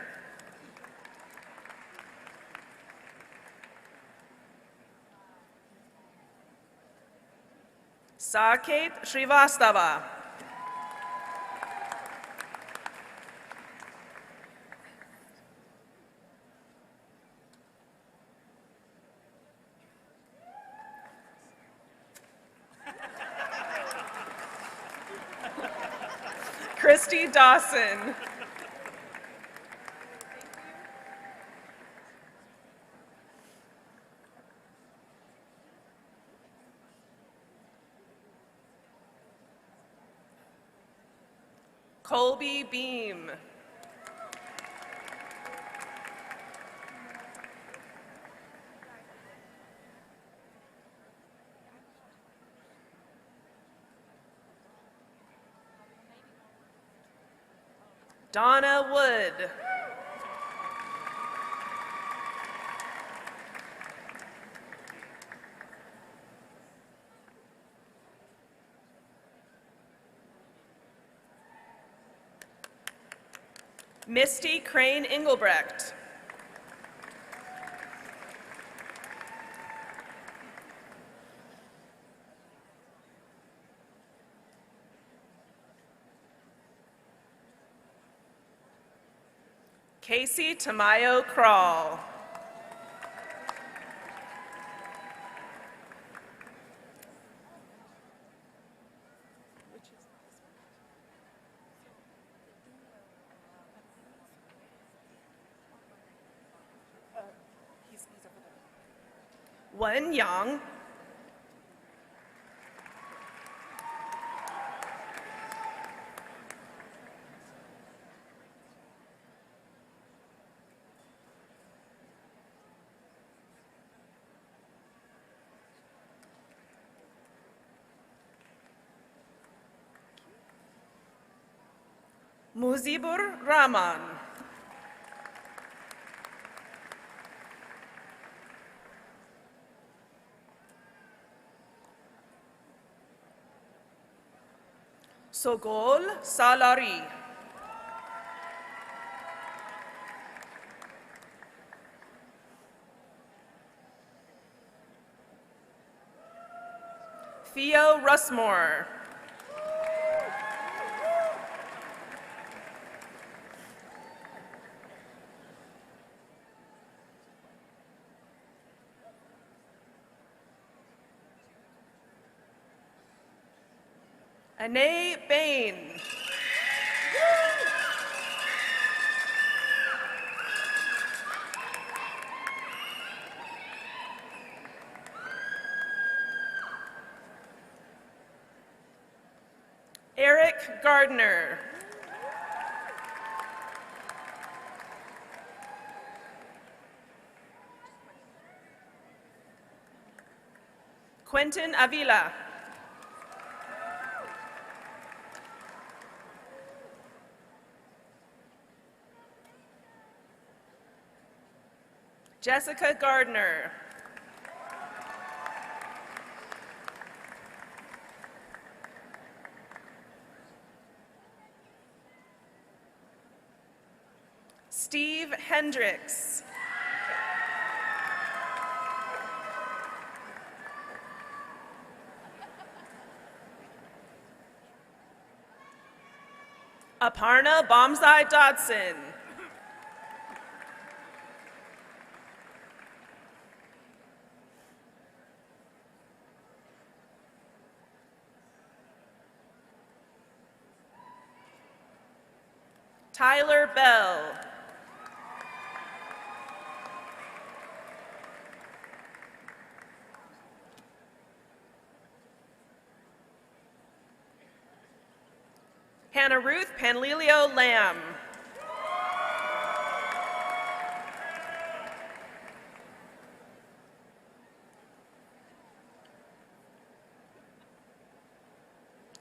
Speaker 16: Saket Srivastava. Christy Dawson. Colby Beam. Donna Wood. Misty Crane Engelbrecht. Casey Tamayo Crawl. Wen Yang. Muzibur Rahman. Sogol Salari. Theo Russmore. Anae Bain. Eric Gardner. Quentin Avila. Jessica Gardner. Steve Hendricks. Aparna Bomzai Dodson. Tyler Bell. Hannah Ruth Panlilio Lamb.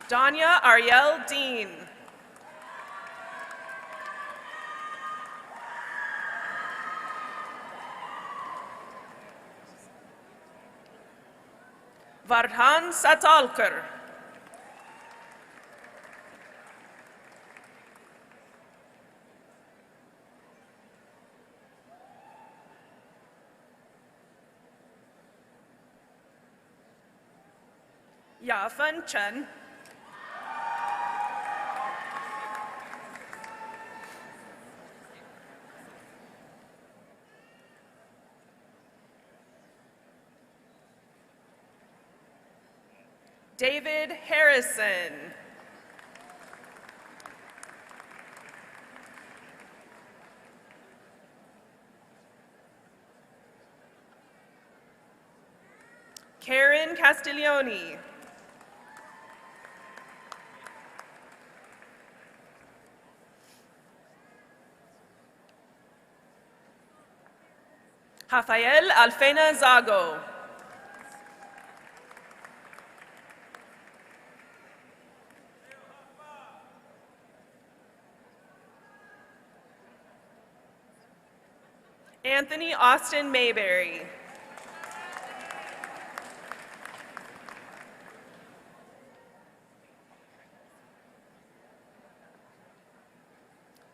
Speaker 16: Danya Ariel Dean. Vardhan Satalkar. Yafan Chen. David Harrison. Karen Castiglione. Rafael Alfena Zago. Anthony Austin Mayberry.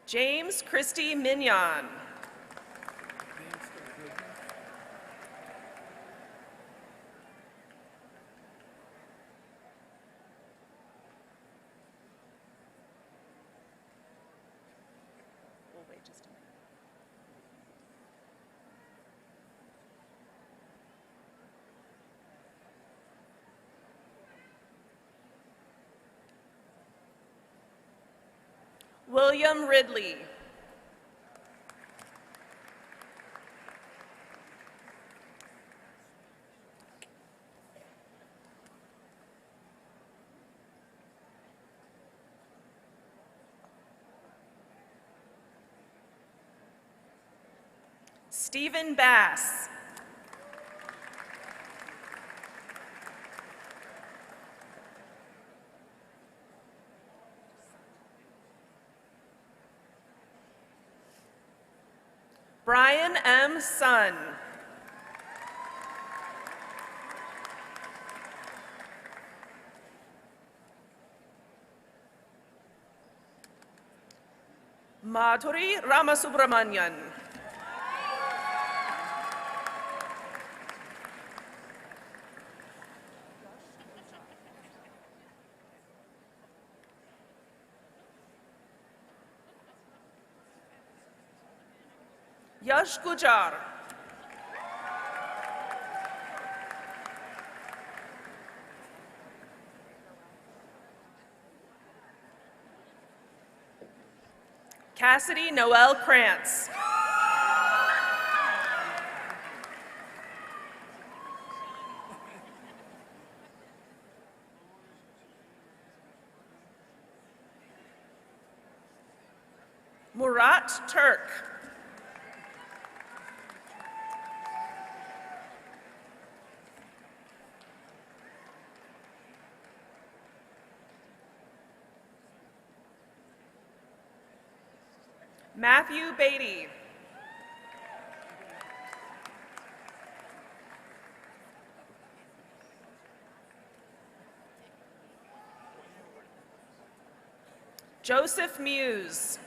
Speaker 16: James Christie Mignon. We'll wait just a minute. William Ridley. Stephen Bass. Brian M. Sun. Madhuri Ramasubramanian. Yash Gujar. Cassidy Noel Krantz. Murat Turk. Matthew Beatty. Joseph Muse.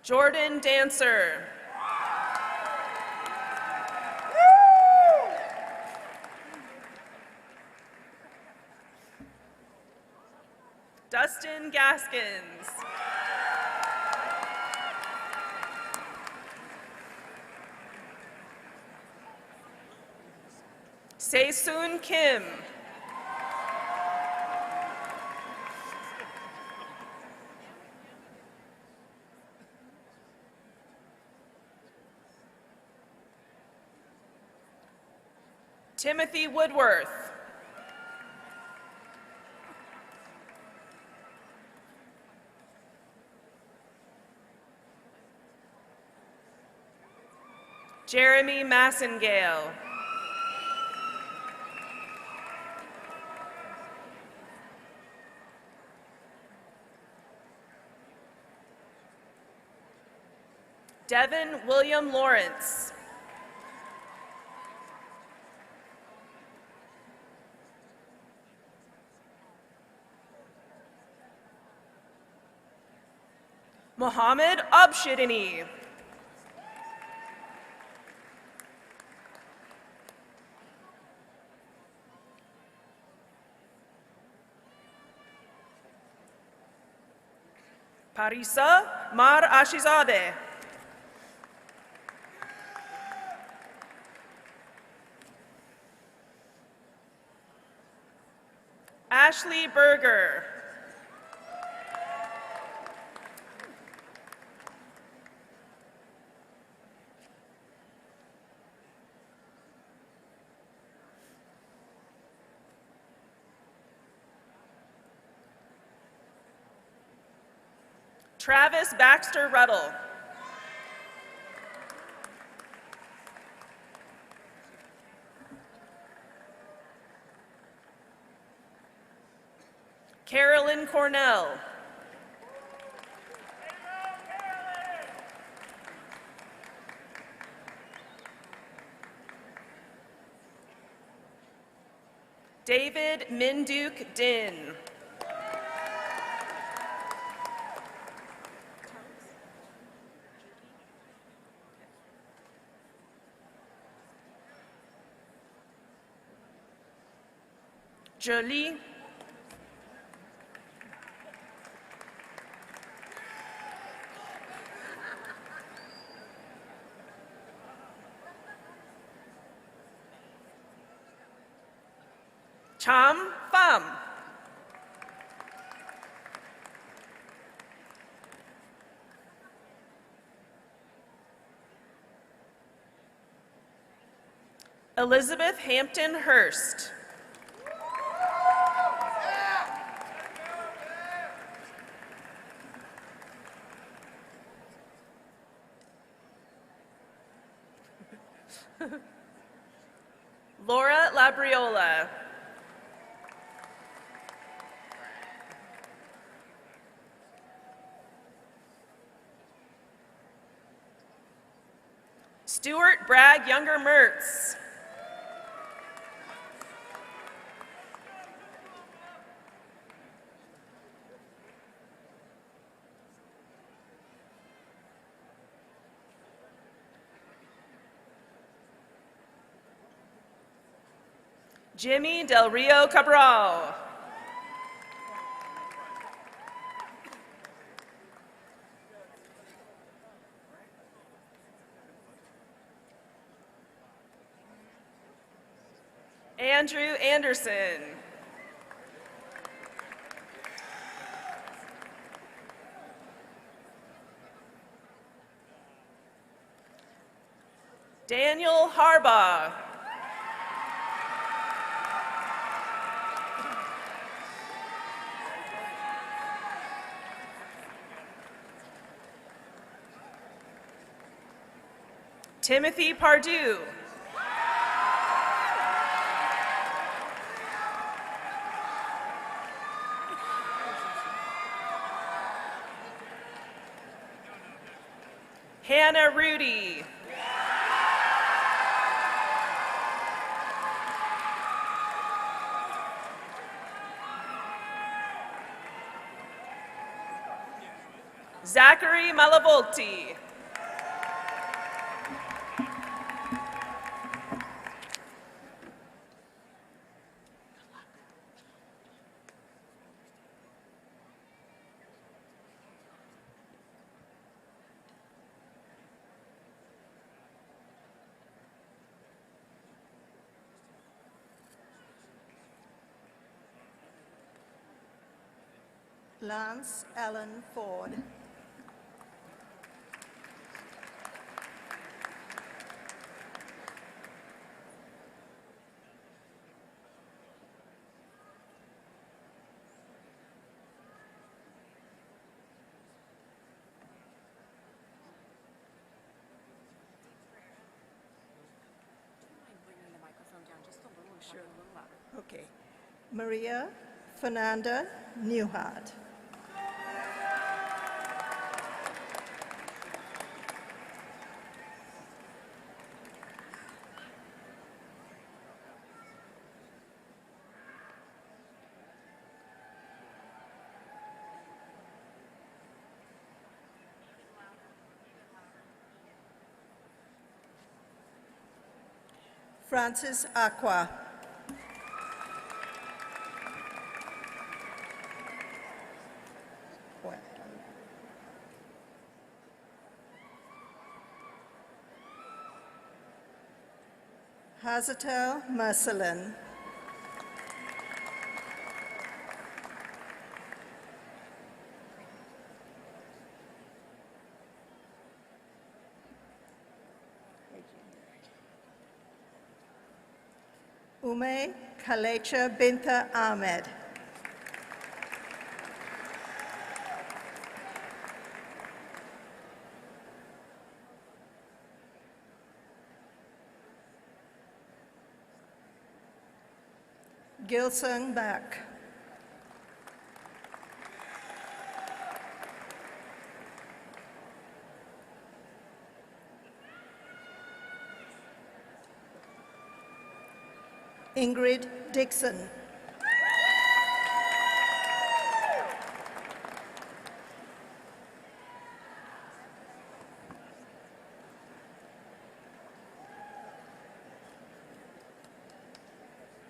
Speaker 16: Jordan Dancer. Dustin Gaskins. Seisoon Kim. Timothy Woodworth. Jeremy Massengale. Devin William Lawrence. Mohammed Abshidini. Parisa Mar Ashizadeh. Ashley Berger. Travis Baxter Ruddle. Carolyn Cornell. David Minduk Din. Jolie. Cham Pham. Elizabeth Hampton Hurst. Laura Labriola. Stuart Bragg Younger Mertz. Jimmy Del Rio Cabral. Andrew Anderson. Daniel Harbaugh. Timothy Pardue. Hannah Rudy. Zachary Malavolti.
Speaker 15: Lance Allen Ford. Okay. Maria Fernanda Newhart. Francis Aqua. Hazatel Mercelin. Ume Kalecha Binta Ahmed. Gilsung Bak. Ingrid Dixon.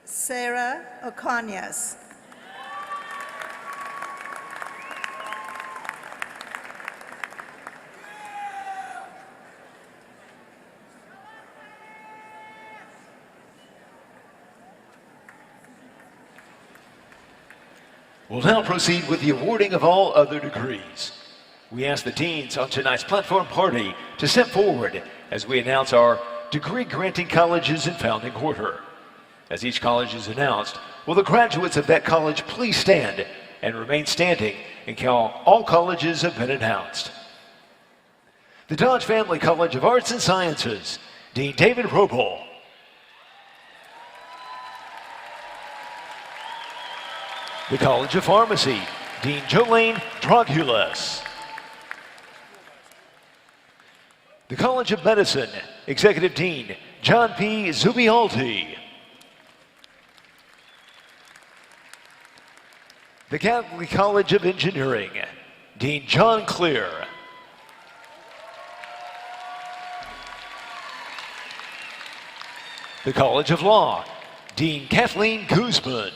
Speaker 15: Sarah Oconias.
Speaker 1: We'll now proceed with the awarding of all other degrees. We ask the deans on tonight's platform party to step forward as we announce our degree-granting colleges in founding order. As each college is announced, will the graduates of that college please stand and remain standing until all colleges have been announced. The Dodge Family College of Arts and Sciences, Dean David Robel. The College of Pharmacy, Dean Jolene Dragulas. The College of Medicine, Executive Dean John P. Zubialti. The Catholic College of Engineering, Dean John Clear. The College of Law, Dean Kathleen Guzman.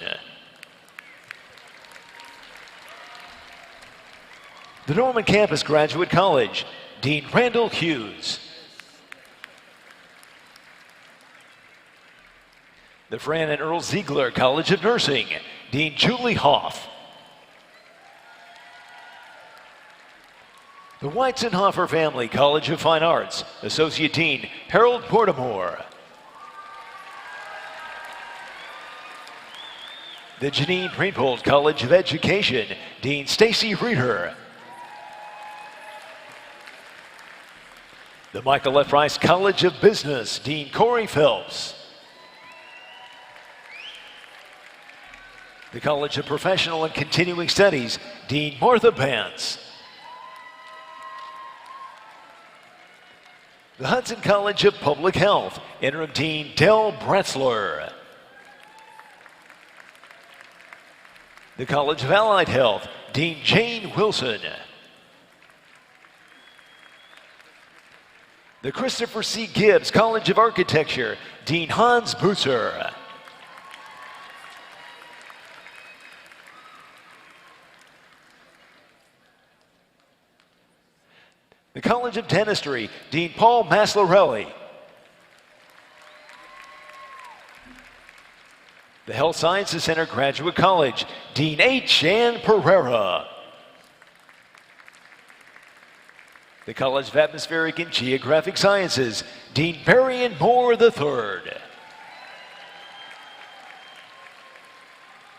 Speaker 1: The Norman Campus Graduate College, Dean Randall Hughes. The Fran and Earl Ziegler College of Nursing, Dean Julie Hoff. The Weizenhofer Family College of Fine Arts, Associate Dean Harold Portimore. The Janine Greenpold College of Education, Dean Stacy Reeder. The Michael F. Rice College of Business, Dean Corey Phelps. The College of Professional and Continuing Studies, Dean Martha Bance. The Hudson College of Public Health, Interim Dean Del Bratzler. The College of Allied Health, Dean Jane Wilson. The Christopher C. Gibbs College of Architecture, Dean Hans Butzer. The College of Dentistry, Dean Paul Maslarelli. The Health Sciences Center Graduate College, Dean H. Ann Pereira. The College of Atmospheric and Geographic Sciences, Dean Marion Moore III.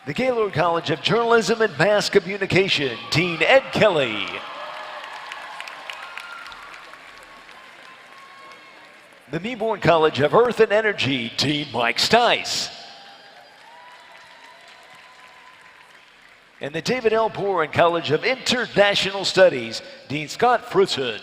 Speaker 1: The Gaylord College of Journalism and Mass Communication, Dean Ed Kelly. The Meeborn College of Earth and Energy, Dean Mike Stice. And the David L. Boren College of International Studies, Dean Scott Frutzen.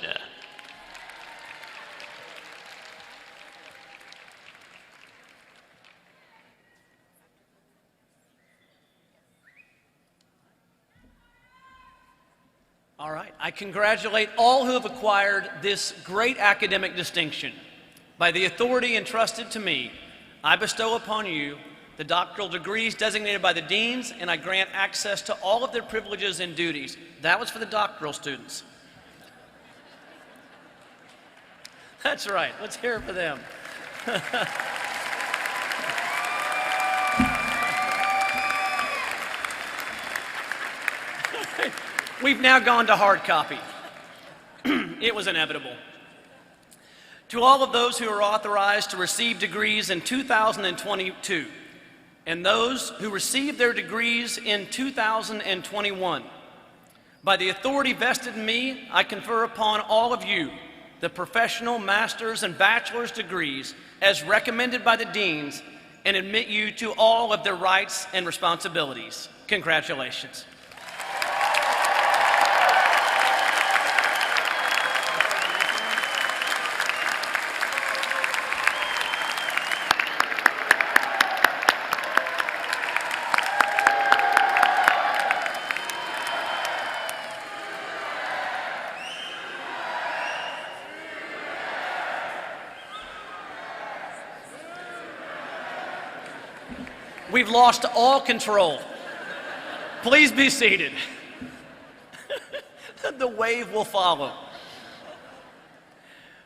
Speaker 3: All right, I congratulate all who have acquired this great academic distinction. By the authority entrusted to me, I bestow upon you the doctoral degrees designated by the deans, and I grant access to all of their privileges and duties. That was for the doctoral students. That's right, let's hear it for them. We've now gone to hard copy. It was inevitable. To all of those who are authorized to receive degrees in 2022, and those who received their degrees in 2021. By the authority vested in me, I confer upon all of you the professional, master's, and bachelor's degrees as recommended by the deans and admit you to all of their rights and responsibilities. Congratulations. We've lost all control. Please be seated. The wave will follow.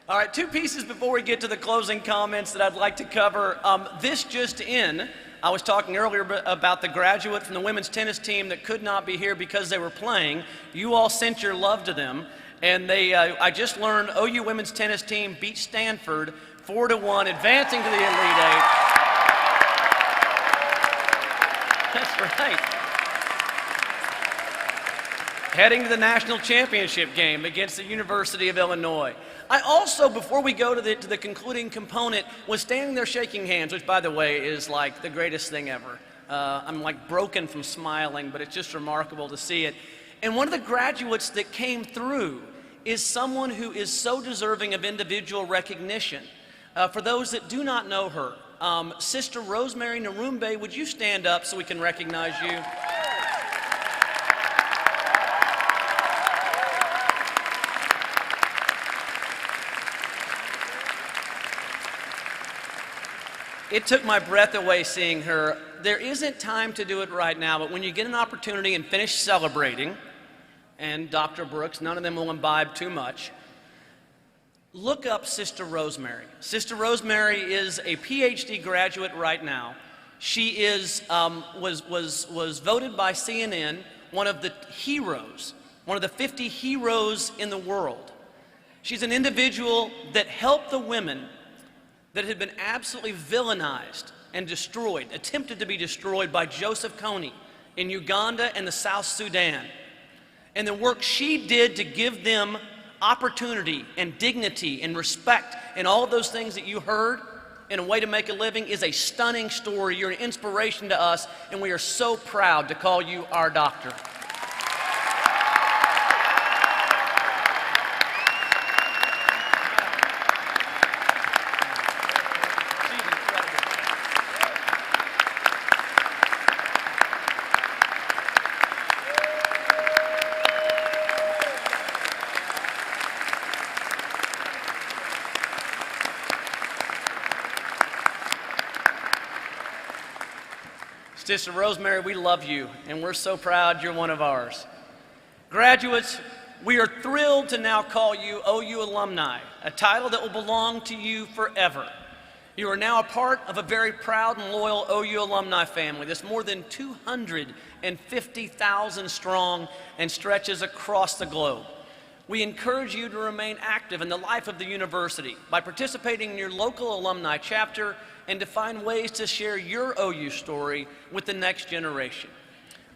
Speaker 3: All right, two pieces before we get to the closing comments that I'd like to cover. This just in, I was talking earlier about the graduate from the women's tennis team that could not be here because they were playing. You all sent your love to them, and I just learned OU women's tennis team beat Stanford 4-1, advancing to the Elite Eight. That's right. Heading to the national championship game against the University of Illinois. I also, before we go to the concluding component, was standing there shaking hands, which, by the way, is like the greatest thing ever. I'm like broken from smiling, but it's just remarkable to see it. And one of the graduates that came through is someone who is so deserving of individual recognition. For those that do not know her, Sister Rosemary Narumbe, would you stand up so we can recognize you? It took my breath away seeing her. There isn't time to do it right now, but when you get an opportunity and finish celebrating, and Dr. Brooks, none of them will imbibe too much, look up Sister Rosemary. Sister Rosemary is a PhD graduate right now. She is, was voted by CNN one of the heroes, one of the 50 heroes in the world. She's an individual that helped the women that had been absolutely villainized and destroyed, attempted to be destroyed by Joseph Kony in Uganda and the South Sudan. And the work she did to give them opportunity and dignity and respect and all of those things that you heard in a way to make a living is a stunning story. You're an inspiration to us, and we are so proud to call you our doctor. Sister Rosemary, we love you, and we're so proud you're one of ours. Graduates, we are thrilled to now call you OU Alumni, a title that will belong to you forever. You are now a part of a very proud and loyal OU alumni family that's more than 250,000 strong and stretches across the globe. We encourage you to remain active in the life of the university by participating in your local alumni chapter and to find ways to share your OU story with the next generation.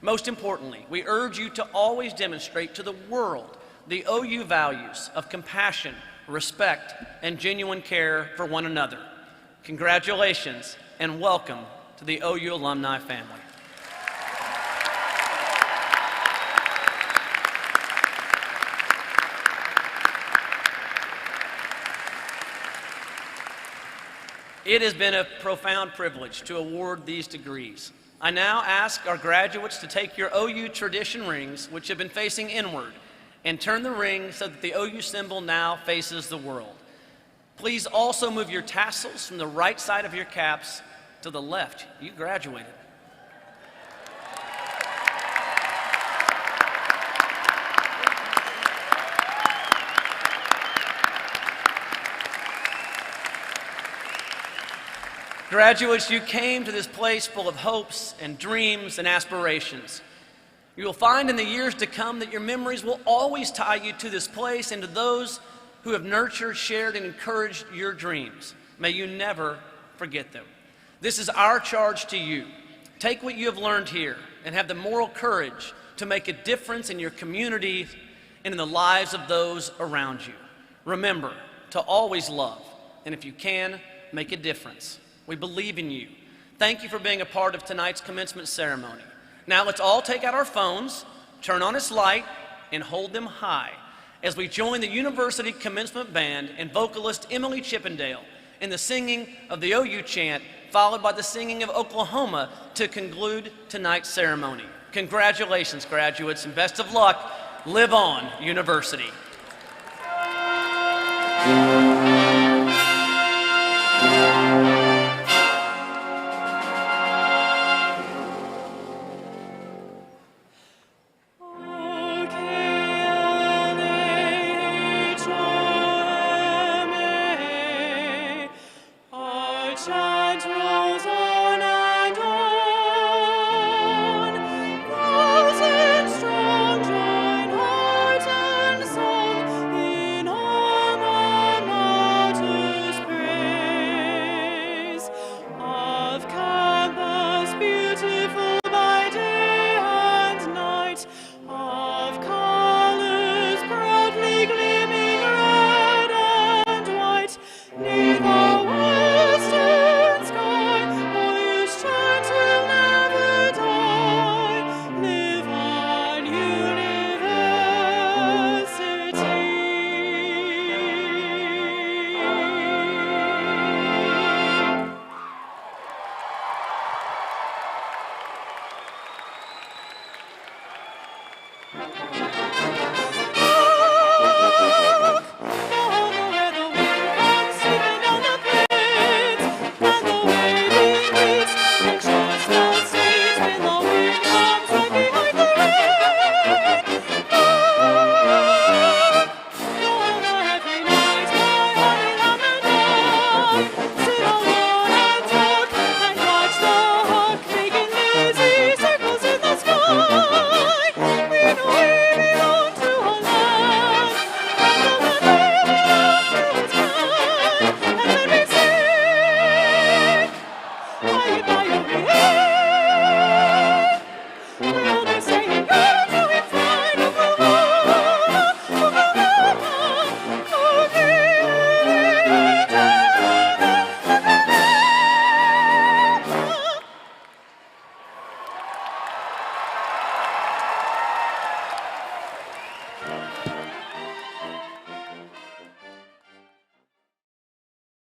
Speaker 3: Most importantly, we urge you to always demonstrate to the world the OU values of compassion, respect, and genuine care for one another. Congratulations and welcome to the OU alumni family. It has been a profound privilege to award these degrees. I now ask our graduates to take your OU tradition rings, which have been facing inward, and turn the ring so that the OU symbol now faces the world. Please also move your tassels from the right side of your caps to the left. You graduated. Graduates, you came to this place full of hopes and dreams and aspirations. You will find in the years to come that your memories will always tie you to this place and to those who have nurtured, shared, and encouraged your dreams. May you never forget them. This is our charge to you. Take what you have learned here and have the moral courage to make a difference in your community and in the lives of those around you. Remember to always love, and if you can, make a difference. We believe in you. Thank you for being a part of tonight's commencement ceremony. Now let's all take out our phones, turn on its light, and hold them high as we join the University Commencement Band and vocalist Emily Chippendale in the singing of the OU chant, followed by the singing of Oklahoma to conclude tonight's ceremony. Congratulations, graduates, and best of luck. Live on, University.
Speaker 2: Child